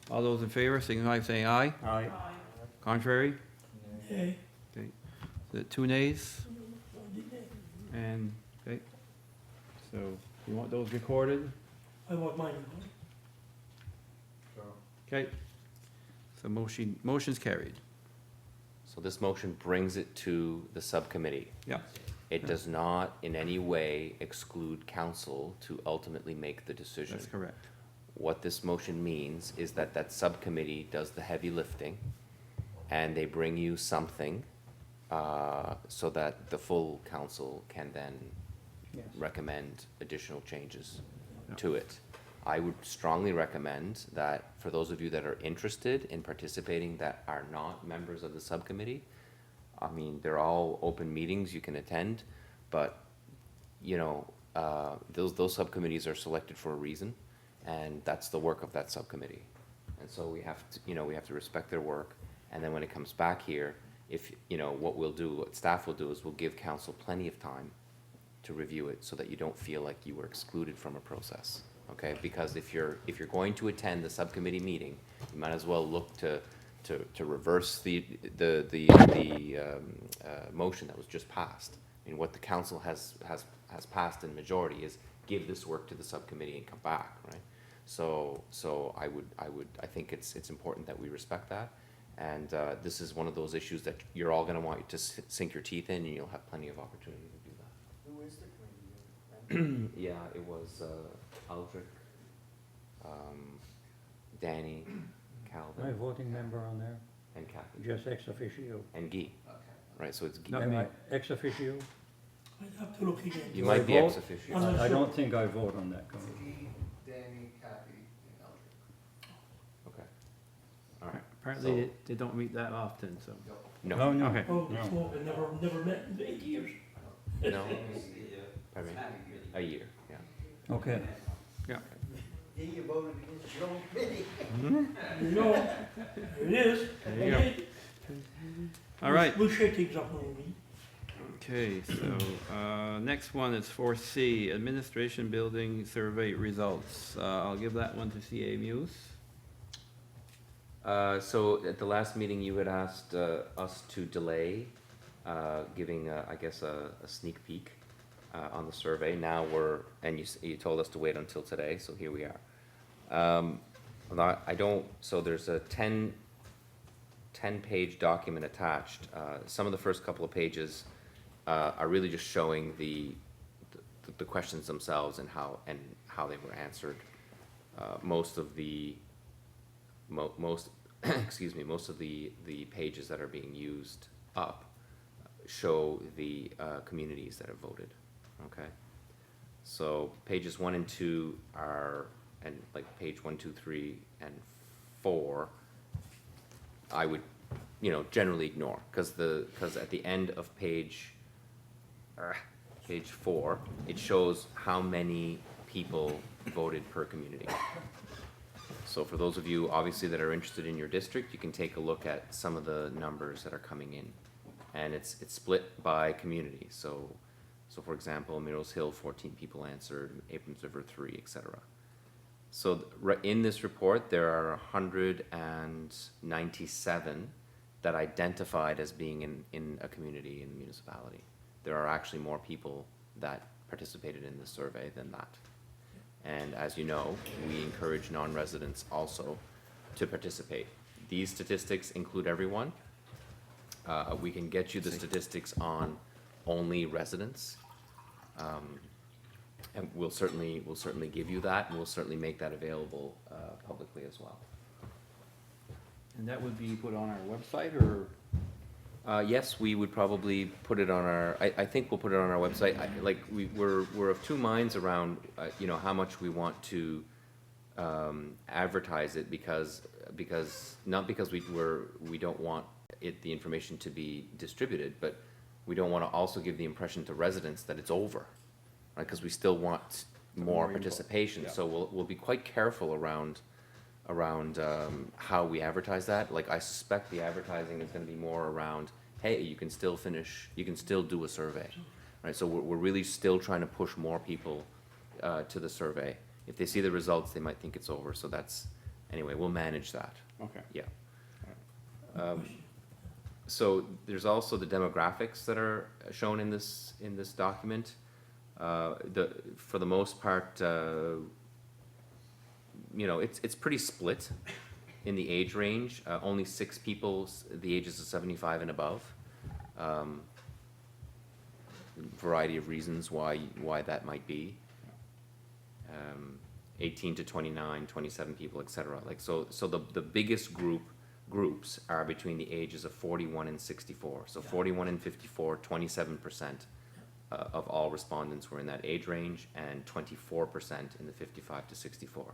All those in favor, signify by saying aye. Aye. Contrary? Okay. Okay. The two nays? And, okay. So you want those recorded? I want mine. Okay. So motion's carried. So this motion brings it to the subcommittee. Yeah. It does not in any way exclude council to ultimately make the decision. That's correct. What this motion means is that that subcommittee does the heavy lifting, and they bring you something, so that the full council can then Yes. recommend additional changes to it. I would strongly recommend that for those of you that are interested in participating that are not members of the subcommittee, I mean, they're all open meetings you can attend, but, you know, those subcommittees are selected for a reason, and that's the work of that subcommittee. And so we have to, we have to respect their work, and then when it comes back here, if, what staff will do is we'll give council plenty of time to review it so that you don't feel like you were excluded from a process, okay? Because if you're going to attend the subcommittee meeting, you might as well look to reverse the motion that was just passed. I mean, what the council has passed in majority is give this work to the subcommittee and come back, right? So I think it's important that we respect that. And this is one of those issues that you're all gonna want to sink your teeth in, and you'll have plenty of opportunity to do that. Who is the committee? Yeah, it was Aldrich, Danny, My Calvin, voting member on there, and Kathy, just ex officio. and Guy. Right, so it's Guy. No. Am I ex officio? I'd have to look again. You Do I might be vote? ex officio. I'm not I sure. don't think I vote on that committee. Danny, Kathy, and Eldrick. Okay. All right. Apparently, they don't meet that often, so. No, no. Okay. Oh, No. smoke, I never met in 8 years. no. Pardon me? A year, yeah. Okay. Yeah. You voted against your own committee. You know, there it is. There you go. All right. We'll shake things up when we meet. Okay, so, next one is 4C, Administration Building Survey Results. I'll give that one to CA Muse. So at the last meeting, you had asked us to delay giving, I guess, a sneak peek on the survey. Now and you told us to wait until today, so here we are. So there's a 10-page document attached. Some of the first couple of pages are really just showing the questions themselves and how they were answered. Most of the pages that are being used up show the communities that have voted, okay? So pages 1 and 2 and like page 1, 2, 3, and 4, I would, generally ignore, because at the end of page 4, it shows how many people voted per community. So for those of you, obviously, that are interested in your district, you can take a look at some of the numbers that are coming in. And it's split by community. So for example, Mirrors Hill, 14 people answered, Abrams River, 3, etc. So in this report, there are 197 that identified as being in a community in the municipality. There are actually more people that participated in this survey than that. And as you know, we encourage non-residents also to participate. These statistics include everyone. We can get you the statistics on only residents. And we'll certainly give you that, and we'll certainly make that available publicly as well. And that would be put on our website, or? Yes, we would probably put it on I think we'll put it on our website. We're of two minds around, how much we want to advertise it, because not because we don't want the information to be distributed, but we don't want to also give the impression to residents that it's over, right? Because we still want more More input, participation. yeah. So we'll be quite careful around how we advertise that. Like, I suspect the advertising is gonna be more around, hey, you can still do a survey, right? So we're really still trying to push more people to the survey. If they see the results, they might think it's over, so anyway, we'll manage that, Okay. yeah. So there's also the demographics that are shown in this document. For the most part, it's pretty split in the age range. Only 6 people, the ages of 75 and above. Variety of reasons why that might be. 18 to 29, 27 people, et cetera. Like, so the biggest groups are between the ages of 41 and 64. So 41 and 54, 27% of all respondents were in that age range, and 24% in the 55 to 64.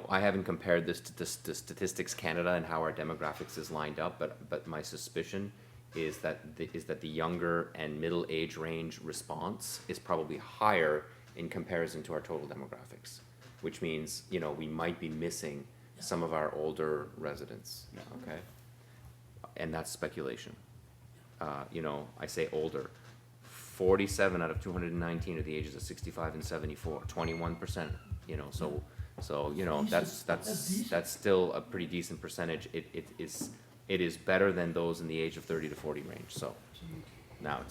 I haven't compared this to Statistics Canada and how our demographics is lined up, but my suspicion is that the younger and middle age range response is probably higher in comparison to our total demographics, which means, we might be missing some of our older residents, okay? And that's speculation. I say older. 47 out of 219 are the ages of 65 and 74, 21%, that's still a pretty decent percentage. It is better than those in the age of 30 to 40 range, so now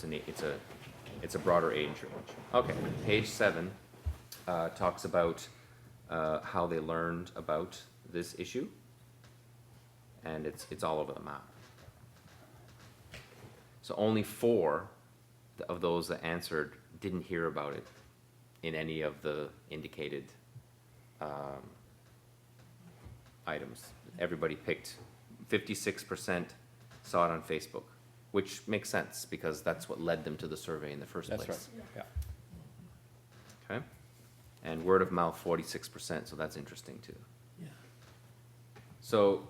it's a broader age range. Okay, page 7 talks about how they learned about this issue, and it's all over the map. So only 4 of those that answered didn't hear about it in any of the indicated items. Everybody picked, 56% saw it on Facebook, which makes sense because that's what led them to the survey in the first place. That's right, yeah. Okay? And word of mouth, 46%, so that's interesting too. Yeah. So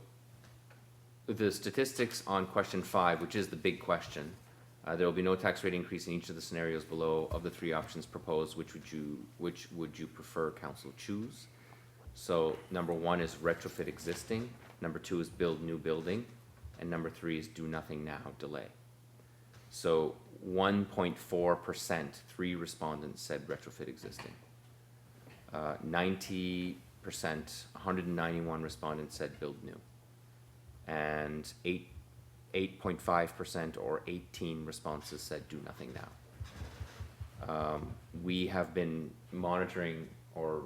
the statistics on question 5, which is the big question, there will be no tax rate increase in each of the scenarios below. Of the 3 options proposed, which would you prefer council choose? So number 1 is retrofit existing, number 2 is build new building, and number 3 is do nothing now, delay. So 1.4%, 3 respondents said retrofit existing. 90%, 191 respondents said build new. And 8.5% or 18 responses said do nothing now. We have been monitoring, or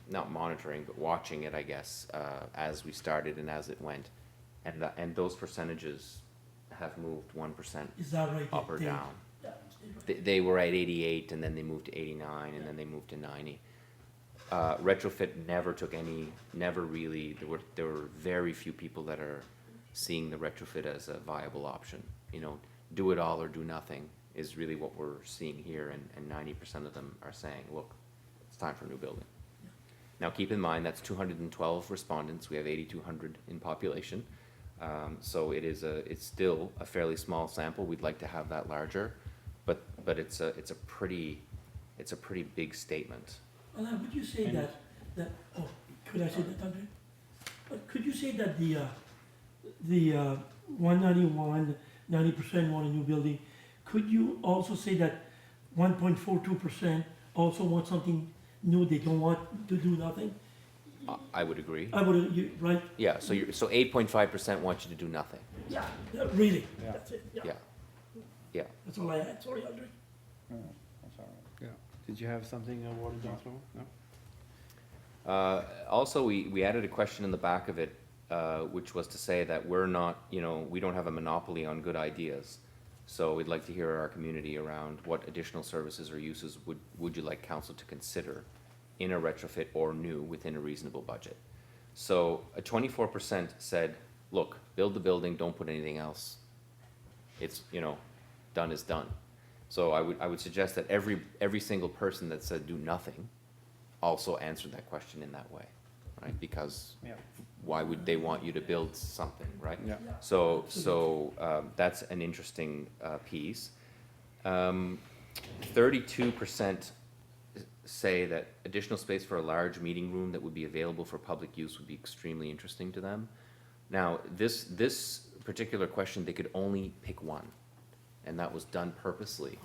not monitoring, but watching it, I guess, as we started and as it went. And those percentages have moved 1% Is that right? up or They- down. Yeah, they- They were at 88, and then they moved to 89, and then they moved to 90. Retrofit never really, there were very few people that are seeing the retrofit as a viable option. Do it all or do nothing is really what we're seeing here, and 90% of them are saying, look, it's time for a new building. Now, keep in mind, that's 212 respondents. We have 8,200 in population. So it's still a fairly small sample. We'd like to have that larger, but it's a pretty big statement. Alain, would you say that, could I say that, Andre? Could you say that the 191, 90% want a new building, could you also say that 1.42% also want something new, they don't want to do nothing? I would agree. I would, right? Yeah, so 8.5% want you to do nothing. Yeah, really, Yeah. that's it, Yeah, yeah. yeah. That's all I had, sorry, Andre. That's all right. Yeah. Did you have something, Warden Johnson? No? Also, we added a question in the back of it, which was to say that we're not, we don't have a monopoly on good ideas. So we'd like to hear our community around what additional services or uses would you like council to consider in a retrofit or new within a reasonable budget. So 24% said, look, build the building, don't put anything else. It's, done is done. So I would suggest that every single person that said do nothing also answered that question in that way, right? Because Yeah. why would they want you to build something, right? Yeah. So that's an interesting piece. 32% say that additional space for a large meeting room that would be available for public use would be extremely interesting to them. Now, this particular question, they could only pick one, and that was done purposely,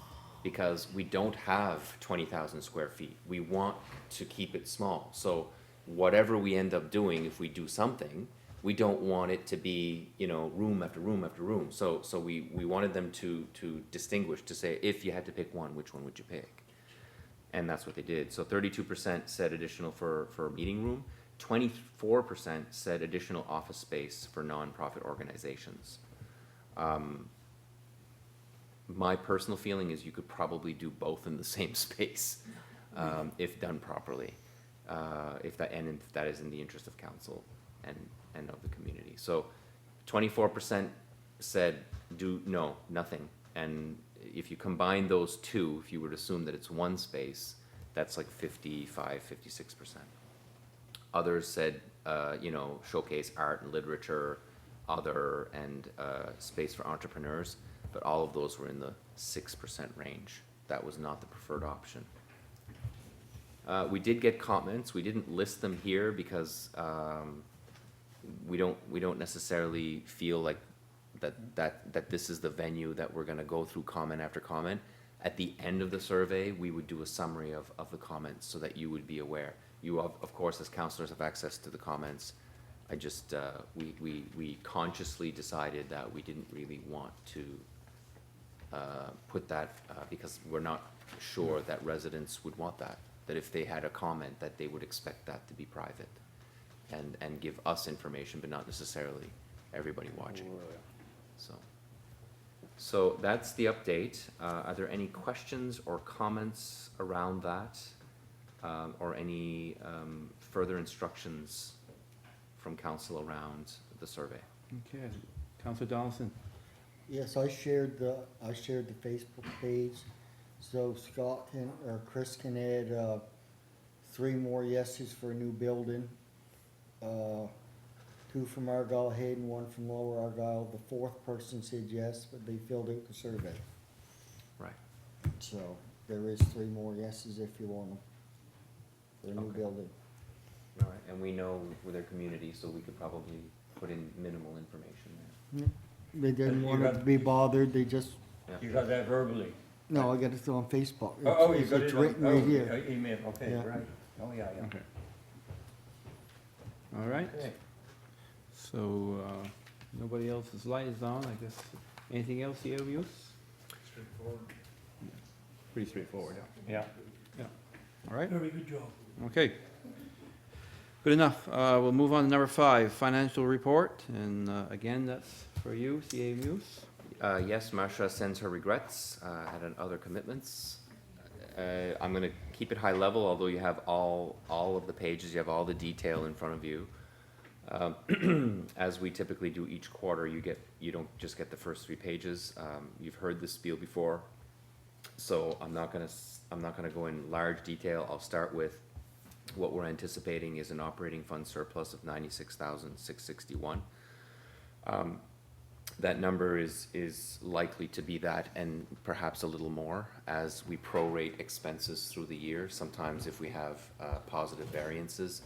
because we don't have 20,000 square feet. We want to keep it small, so whatever we end up doing, if we do something, we don't want it to be, you know, room after room after room. So we wanted them to distinguish, to say, if you had to pick one, which one would you pick? And that's what they did. So 32% said additional for a meeting room, 24% said additional office space for nonprofit organizations. My personal feeling is you could probably do both in the same space, if done properly, if that is in the interest of council and of the community. So 24% said nothing. And if you combine those two, if you were to assume that it's one space, that's like 55, 56%. Others said, showcase art and literature, other, and space for entrepreneurs, but all of those were in the 6% range. That was not the preferred option. We did get comments. We didn't list them here because we don't necessarily feel like that this is the venue that we're gonna go through comment after comment. At the end of the survey, we would do a summary of the comments so that you would be aware. You, of course, as councillors, have access to the comments. I just, we consciously decided that we didn't really want to put that, because we're not sure that residents would want that if they had a comment, that they would expect that to be private and give us information, but not necessarily everybody watching. So that's the update. Are there any questions or comments around that? Or any further instructions from council around the survey? Okay, Councillor Donaldson. Yes, I shared the Facebook page, so Scott or Chris can add 3 more yeses for a new building. 2 from Argyle Head and 1 from Lower Argyle. The 4th person said yes, but they filled out the survey. Right. So there is 3 more yeses if you want them for a new Okay. building. All right, and we know with their community, so we could probably put in minimal information there. They didn't You want got- to be bothered, they just, You got that verbally? no, I got it on Facebook. Oh, you It's- got it's it written right here. Email, okay, Yeah. right. Oh, yeah. Okay. All right, Okay. so, nobody else's light is on, I guess. Anything else you have use? Pretty straightforward, yeah. Yeah. All right, Very good job. okay. Good enough. We'll move on to number 5, financial report, and again, that's for you, CA Muse. Yes, Marsha sends her regrets, had other commitments. I'm gonna keep it high level, although you have all of the pages, you have all the detail in front of you. As we typically do each quarter, you don't just get the first 3 pages. You've heard this spiel before, so I'm not gonna go in large detail. I'll start with what we're anticipating is an operating fund surplus of $96,661. That number is likely to be that, and perhaps a little more, as we prorate expenses through the year. Sometimes if we have positive variances,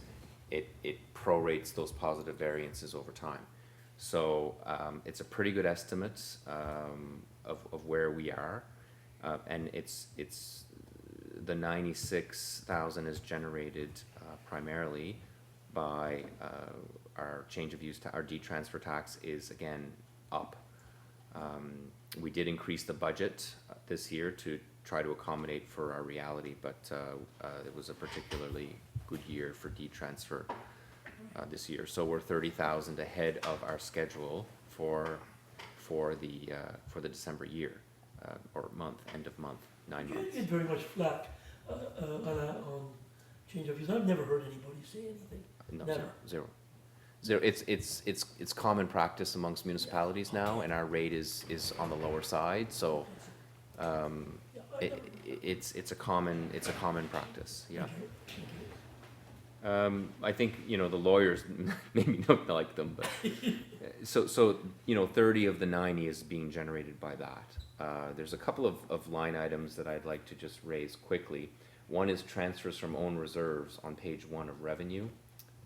it prorates those positive variances over time. So it's a pretty good estimate of where we are, and it's the 96,000 is generated primarily by our change of use. Our detransfer tax is again up. We did increase the budget this year to try to accommodate for our reality, but it was a particularly good year for detransfer this year. So we're 30,000 ahead of our schedule for the December year or month, end of month, 9 months. It's very much flat on change of use. I've never heard anybody say anything. No, Never. zero. It's common practice amongst municipalities now, and our rate is on the lower side, so, it's a common practice, yeah. I think, the lawyers maybe don't like them, but, so, 30 of the 90 is being generated by that. There's a couple of line items that I'd like to just raise quickly. One is transfers from own reserves on page 1 of revenue.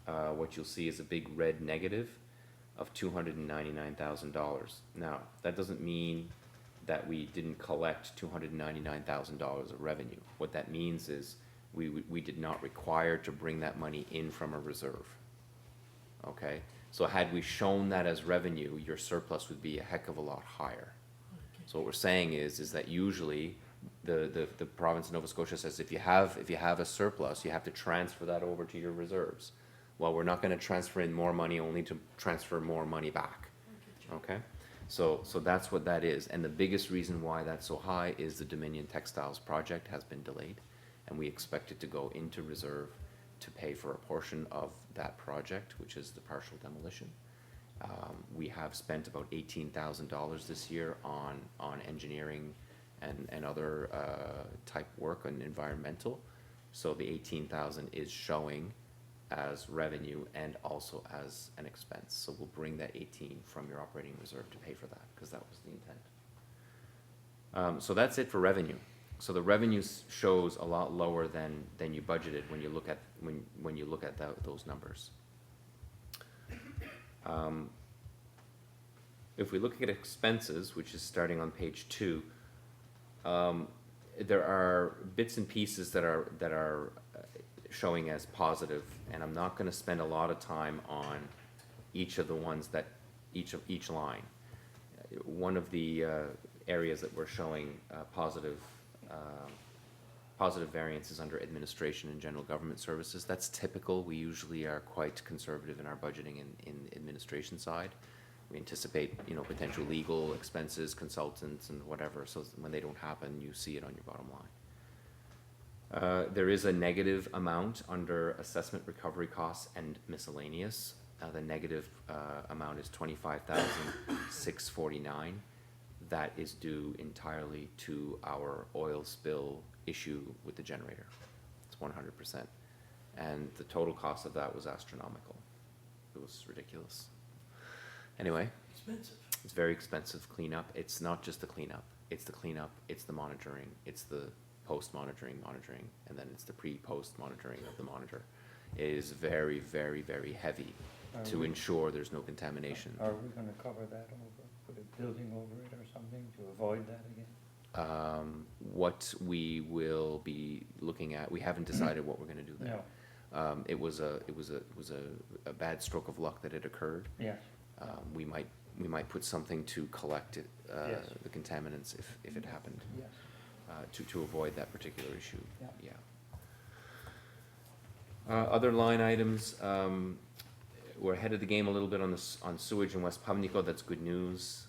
What you'll see is a big red negative of $299,000. Now, that doesn't mean that we didn't collect $299,000 of revenue. What that means is we did not require to bring that money in from a reserve. Okay? So had we shown that as revenue, your surplus would be a heck of a lot higher. So what we're saying is that usually the province of Nova Scotia says if you have a surplus, you have to transfer that over to your reserves. Well, we're not gonna transfer in more money only to transfer more money back. Okay? So that's what that is. And the biggest reason why that's so high is the Dominion Textiles project has been delayed, and we expect it to go into reserve to pay for a portion of that project, which is the partial demolition. We have spent about $18,000 this year on engineering and other type work on environmental. So the 18,000 is showing as revenue and also as an expense. So we'll bring that 18 from your operating reserve to pay for that, because that was the intent. So that's it for revenue. So the revenue shows a lot lower than you budgeted when you look at those numbers. If we look at expenses, which is starting on page 2, there are bits and pieces that are showing as positive, and I'm not going to spend a lot of time on each of the ones that each line. One of the areas that we're showing positive variances under administration and general government services. That's typical. We usually are quite conservative in our budgeting in administration side. We anticipate, potential legal expenses, consultants, and whatever. So when they don't happen, you see it on your bottom line. There is a negative amount under assessment recovery costs and miscellaneous. The negative amount is $25,649. That is due entirely to our oil spill issue with the generator. It's 100%. And the total cost of that was astronomical. It was ridiculous. Anyway, Expensive. it's very expensive cleanup. It's not just the cleanup. It's the cleanup, it's the monitoring, it's the post-monitoring, and then it's the pre-post monitoring of the monitor. It is very, very, very heavy to ensure there's no contamination. Are we gonna cover that over, put a building over it or something to avoid that again? What we will be looking at, we haven't decided what we're gonna do there. No, It was a bad stroke of luck that it occurred. yes, We might put something to collect it, Yes. the contaminants if it happened, yes. to avoid that particular issue. Yeah. Other line items, we're ahead of the game a little bit on sewage in West Pubnico. That's good news.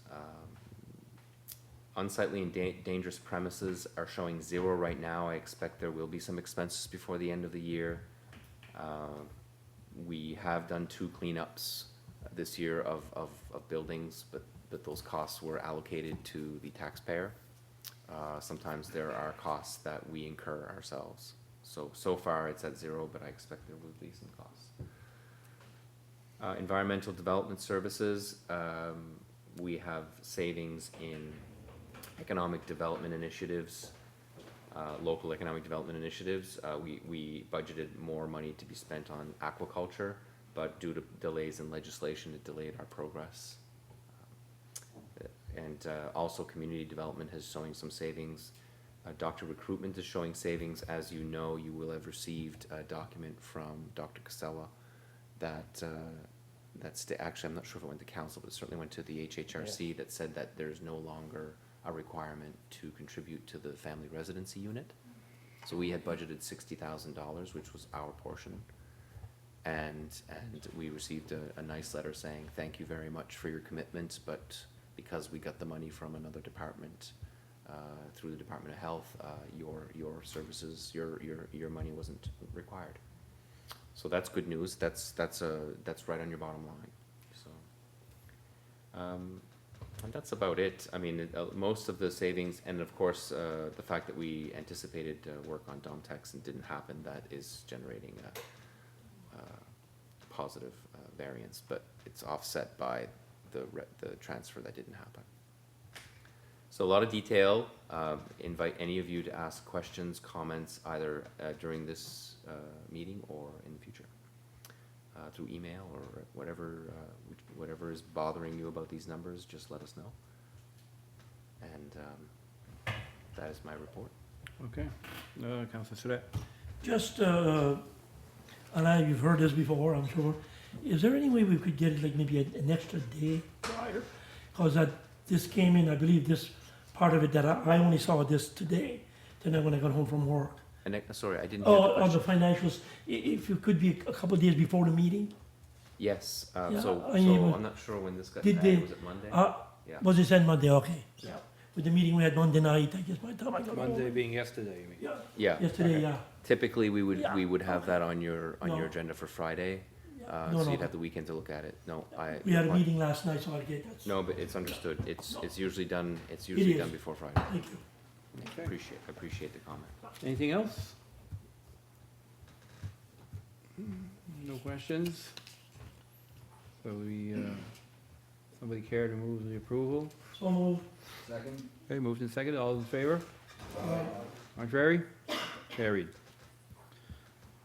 Unsightly and dangerous premises are showing 0 right now. I expect there will be some expenses before the end of the year. We have done 2 cleanups this year of buildings, but those costs were allocated to the taxpayer. Sometimes there are costs that we incur ourselves. So far it's at 0, but I expect there will be some costs. Environmental development services, we have savings in economic development initiatives, local economic development initiatives. We budgeted more money to be spent on aquaculture, but due to delays in legislation, it delayed our progress. And also community development is showing some savings. Doctor recruitment is showing savings. As you know, you will have received a document from Dr. Casella actually, I'm not sure if it went to council, but it certainly went to the HHRC that said that there's no longer a requirement to contribute to the family residency unit. So we had budgeted $60,000, which was our portion. And we received a nice letter saying, thank you very much for your commitment, but because we got the money from another department, through the Department of Health, your services, your money wasn't required. So that's good news. That's right on your bottom line. So, and that's about it. I mean, most of the savings, and of course, the fact that we anticipated work on Domtex and didn't happen, that is generating a positive variance, but it's offset by the transfer that didn't happen. So a lot of detail. Invite any of you to ask questions, comments, either during this meeting or in the future, through email or whatever is bothering you about these numbers. Just let us know. And that is my report. Okay. Councillor Surratt? Just, and you've heard this before, I'm sure. Is there any way we could get it like maybe an extra day prior? Because this came in, I believe this part of it that I only saw this today, when I got home from work. And sorry, I didn't hear the Oh, on the question. financials, if you could be a couple of days before the meeting? Yes, Yeah, so I mean, I'm not sure when this got did added. they- Was it Monday? Yeah. Was it sent Monday? Okay. Yeah. With the meeting we had Monday night, I guess by the time I got home. Monday being yesterday, you mean? Yeah, Yeah. yesterday, Okay. yeah. Typically, we Yeah, would have that on your No. agenda for Friday, No, so no. you'd have the weekend to look at it. No, We had a meeting last night, so I get that. No, but it's understood. It's usually done. It's It usually is. done before Friday. Thank you. Okay. Appreciate the comment. Anything else? No questions? So somebody care to move the approval? So moved. Second? Okay, moved and seconded, all in favor? Contrary? Carried.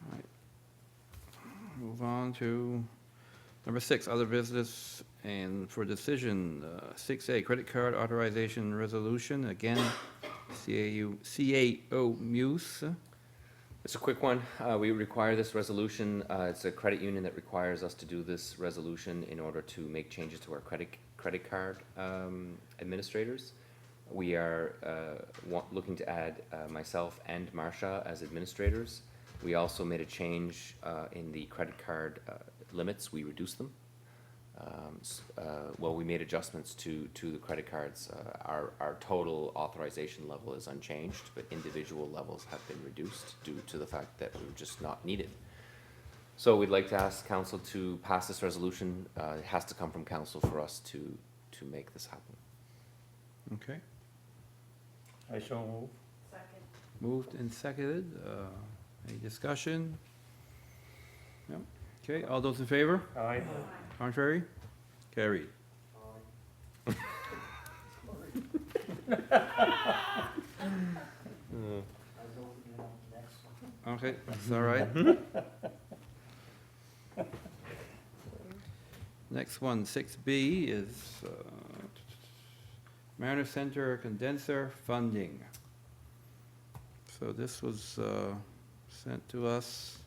All right. Move on to number 6, other business, and for decision, 6A, credit card authorization resolution, again, CAO Muse. It's a quick one. We require this resolution. It's a credit union that requires us to do this resolution in order to make changes to our credit card administrators. We are looking to add myself and Marcia as administrators. We also made a change in the credit card limits. We reduced them. Well, we made adjustments to the credit cards. Our total authorization level is unchanged, but individual levels have been reduced due to the fact that we were just not needed. So we'd like to ask council to pass this resolution. It has to come from council for us to make this happen. Okay, I so move. moved and seconded, any discussion? No, okay, all those in favor? Aye. Contrary? Carried. Okay, that's all right. Next one, 6B, is Mariner Center condenser funding. So this was sent to us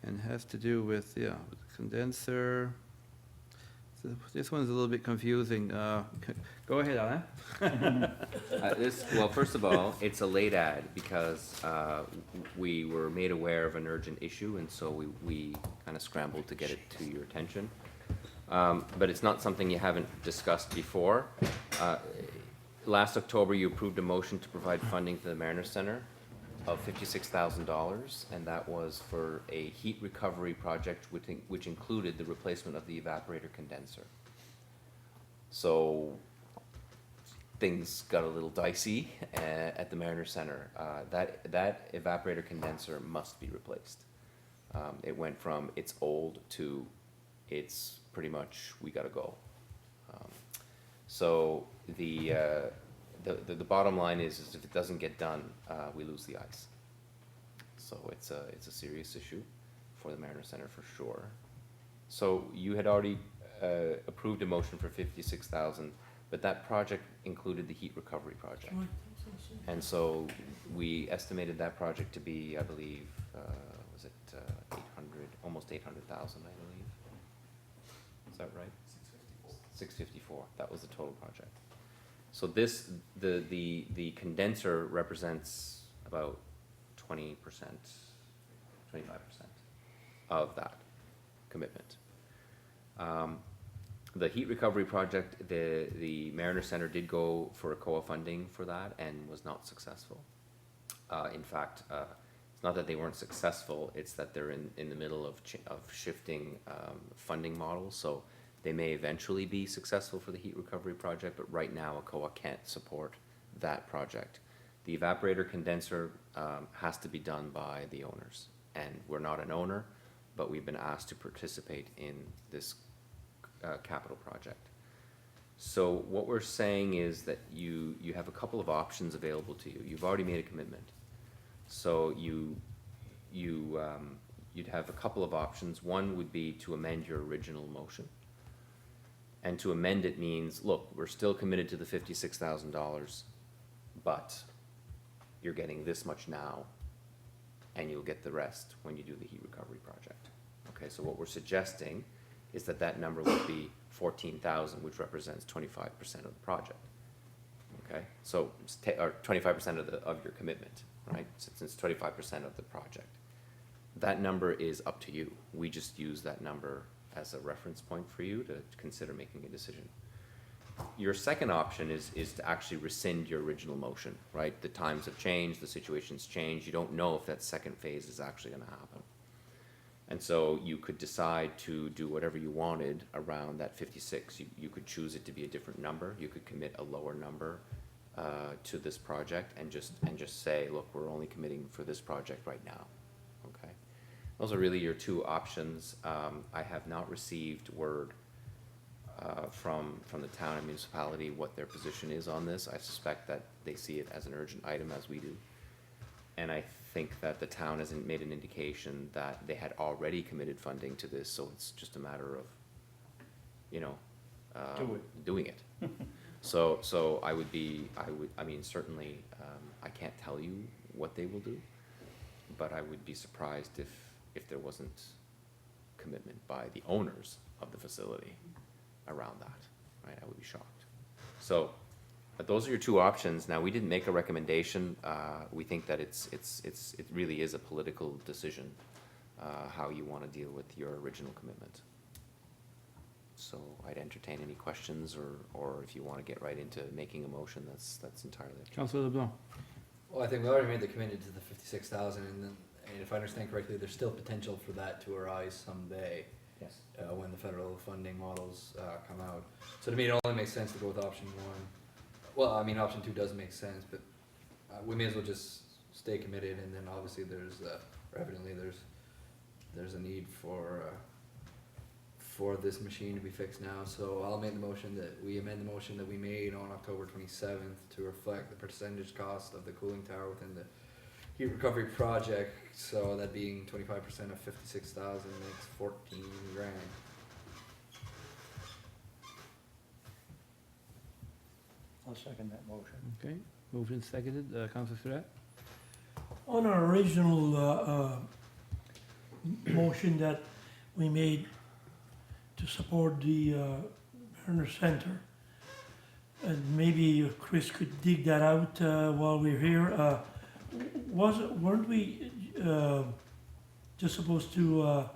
and has to do with, with the condenser. So this one's a little bit confusing. Go ahead, Alain. Well, first of all, it's a late ad because we were made aware of an urgent issue, and so we kind of scrambled to get it to your attention. But it's not something you haven't discussed before. Last October, you approved a motion to provide funding to the Mariner Center of $56,000, and that was for a heat recovery project which included the replacement of the evaporator condenser. So things got a little dicey at the Mariner Center. That evaporator condenser must be replaced. It went from it's old to it's pretty much we gotta go. So the bottom line is if it doesn't get done, we lose the ice. So it's a serious issue for the Mariner Center for sure. So you had already approved a motion for 56,000, but that project included the heat recovery project. And so we estimated that project to be, I believe, was it 800, almost 800,000, I believe. Is that right? 654. That was the total project. So this, the condenser represents about 20%, 25% of that commitment. The heat recovery project, the Mariner Center did go for a COA funding for that and was not successful. In fact, it's not that they weren't successful, it's that they're in the middle of shifting funding models. So they may eventually be successful for the heat recovery project, but right now a COA can't support that project. The evaporator condenser has to be done by the owners, and we're not an owner, but we've been asked to participate in this capital project. So what we're saying is that you have a couple of options available to you. You've already made a commitment. So you'd have a couple of options. One would be to amend your original motion. And to amend it means, look, we're still committed to the $56,000, but you're getting this much now, and you'll get the rest when you do the heat recovery project. Okay, so what we're suggesting is that that number would be 14,000, which represents 25% of the project. Okay, so, or 25% of your commitment, right? Since it's 25% of the project. That number is up to you. We just use that number as a reference point for you to consider making a decision. Your second option is to actually rescind your original motion, right? The times have changed, the situation's changed, you don't know if that second phase is actually gonna happen. And so you could decide to do whatever you wanted around that 56. You could choose it to be a different number, you could commit a lower number to this project and just say, look, we're only committing for this project right now, okay? Those are really your two options. I have not received word from the town and municipality what their position is on this. I suspect that they see it as an urgent item, as we do. And I think that the town hasn't made an indication that they had already committed funding to this, so it's just a matter of, you know, doing it. So I mean, certainly, I can't tell you what they will do, but I would be surprised if there wasn't commitment by the owners of the facility around that, right? I would be shocked. So, but those are your two options. Now, we didn't make a recommendation. We think that it really is a political decision, how you want to deal with your original commitment. So I'd entertain any questions, or if you want to get right into making a motion, that's entirely up to you. Councillor LeBlanc? Well, I think we already made the commitment to the 56,000, and then, and if I understand correctly, there's still potential for that to arise someday. Yes. When the federal funding models come out. So to me, it only makes sense to go with option one. Well, I mean, option two does make sense, but we may as well just stay committed, and then obviously there's, or evidently there's a need for this machine to be fixed now. So I'll make the motion that we amend the motion that we made on October 27th to reflect the percentage cost of the cooling tower within the heat recovery project, so that being 25% of 56,000 makes 14 grand. I'll second that motion. Okay, moved and seconded. Councillor Surratt? On our original motion that we made to support the Mariner Center, and maybe Chris could dig that out while we're here. Weren't we just supposed to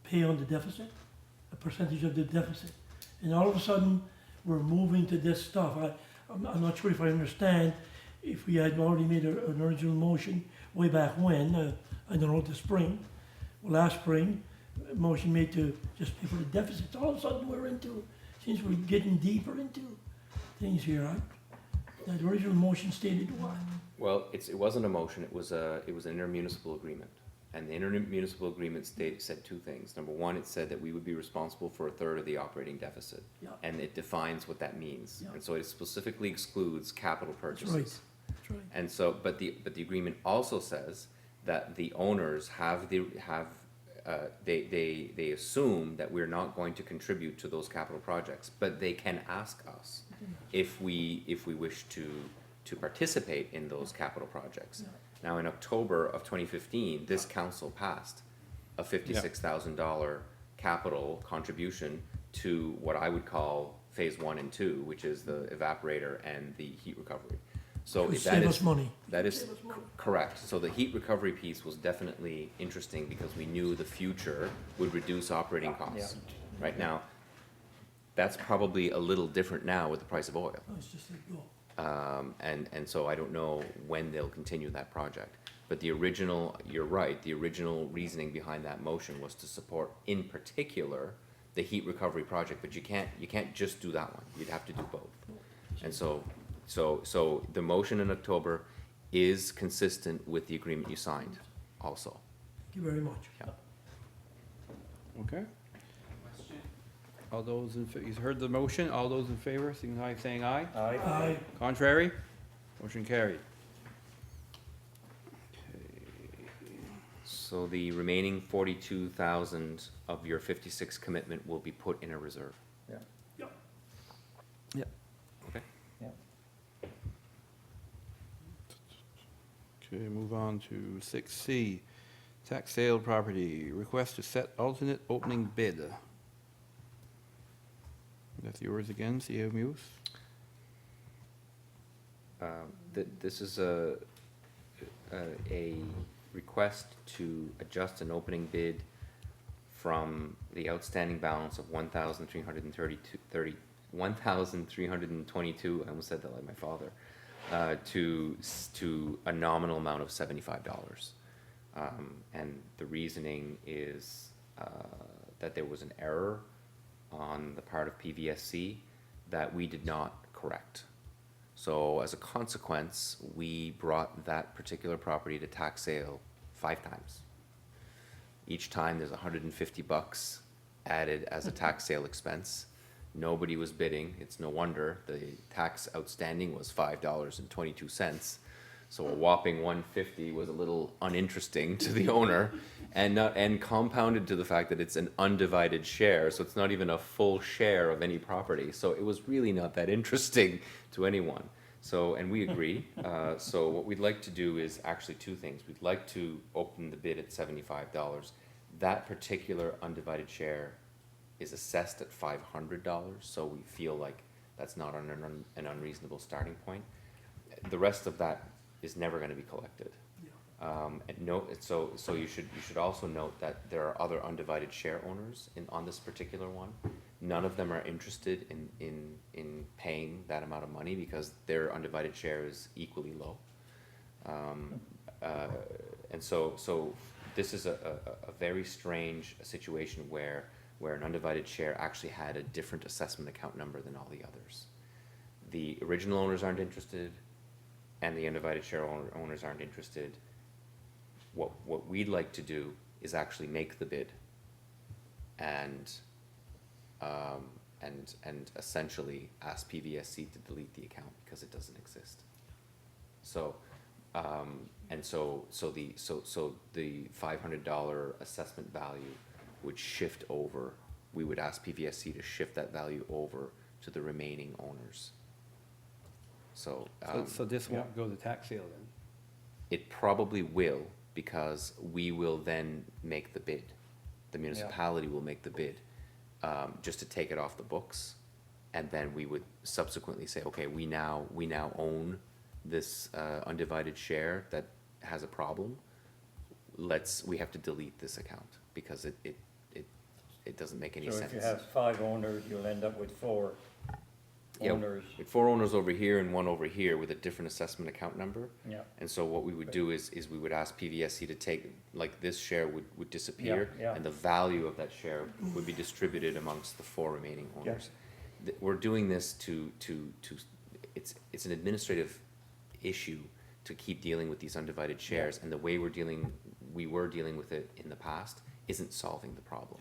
pay on the deficit, a percentage of the deficit? And all of a sudden, we're moving to this stuff. I'm not sure if I understand, if we had already made an original motion way back when, I don't know, the spring, last spring, motion made to just pay for the deficit. All of a sudden, since we're getting deeper into things here, that original motion stated what? Well, it wasn't a motion, it was an intermunicipal agreement. And the intermunicipal agreement said two things. Number one, it said that we would be responsible for a third of the operating deficit. Yeah. And it defines what that means. Yeah. And so it specifically excludes capital purchases. That's right. And so, but the agreement also says that the owners they assume that we're not going to contribute to those capital projects, but they can ask us if we wish to participate in those capital projects. Yeah. Now, in October of 2015, this council passed a $56,000 capital contribution to what I would call phase 1 and 2, which is the evaporator and the heat recovery. So It would if that save is us money. that is Save us money. correct. So the heat recovery piece was definitely interesting because we knew the future would reduce operating costs. Right now, that's probably a little different now with the price of oil. Oh, it's just like, go. And so I don't know when they'll continue that project. But the original, you're right, the original reasoning behind that motion was to support, in particular, the heat recovery project, but you can't just do that one. You'd have to do both. And so the motion in October is consistent with the agreement you signed also. Thank you very much. Yeah. Okay. All those you've heard the motion, all those in favor, signify by saying aye. Aye. Contrary? Motion carried. So the remaining 42,000 of your 56 commitment will be put in a reserve. Yeah. Yep. Yep. Okay. Okay, move on to 6C, tax sale property, request to set alternate opening bid. That's yours again, C.A. Muse? This is a request to adjust an opening bid from the outstanding balance of 1,322, I almost said that like my father, to a nominal amount of $75. And the reasoning is that there was an error on the part of PVSC that we did not correct. So as a consequence, we brought that particular property to tax sale 5 times. Each time there's $150 added as a tax sale expense. Nobody was bidding. It's no wonder the tax outstanding was $5.22. So a whopping 150 was a little uninteresting to the owner, and compounded to the fact that it's an undivided share, so it's not even a full share of any property. So it was really not that interesting to anyone. So, and we agree. So what we'd like to do is actually 2 things. We'd like to open the bid at $75. That particular undivided share is assessed at $500, so we feel like that's not an unreasonable starting point. The rest of that is never gonna be collected. So you should also note that there are other undivided share owners on this particular one. None of them are interested in paying that amount of money because their undivided share is equally low. And so this is a very strange situation where an undivided share actually had a different assessment account number than all the others. The original owners aren't interested, and the undivided share owners aren't interested. What we'd like to do is actually make the bid and essentially ask PVSC to delete the account because it doesn't exist. So the $500 assessment value would shift over. We would ask PVSC to shift that value over to the remaining owners. So this won't go to tax sale then? it probably will, because we will then make the bid. The municipality will make the bid, just to take it off the books. And then we would subsequently say, okay, we now own this undivided share that has a problem. We have to delete this account because it doesn't make any So sense. if you have 5 owners, you'll end up with 4 Yeah, owners. with 4 owners over here and 1 over here with a different assessment account number. Yeah. And so what we would do is we would ask PVSC to take, like, this share would disappear. Yeah, yeah. And the value of that share would be distributed amongst the 4 remaining owners. We're doing this it's an administrative issue to keep dealing with these undivided shares. And the way we were dealing with it in the past isn't solving the problem.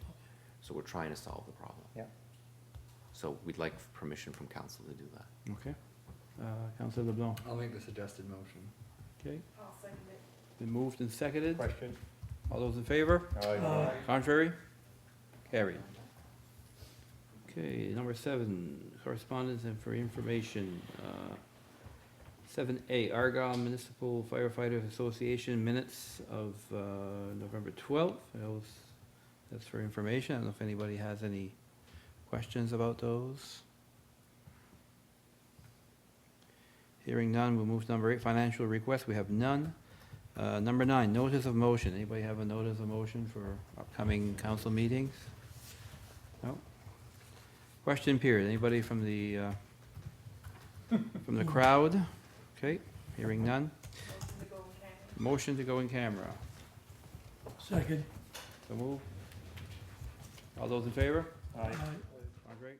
So we're trying to solve the problem. Yeah. So we'd like permission from council to do that. Okay. Councilor LeBlanc, I'll make the suggested motion. okay? Been moved and seconded. Question? All those in favor? Aye. Contrary? Carried. Okay, number 7, correspondence and for information. 7A, Argyle Municipal Firefighters Association minutes of November 12th. That's for information. I don't know if anybody has any questions about those. Hearing none, we'll move to number 8, financial requests. We have none. Number 9, notice of motion. Anybody have a notice of motion for upcoming council meetings? No? Question period. Anybody from the crowd? Okay, hearing none. Motion to go in camera. Second. So move. All those in favor? Aye. Great.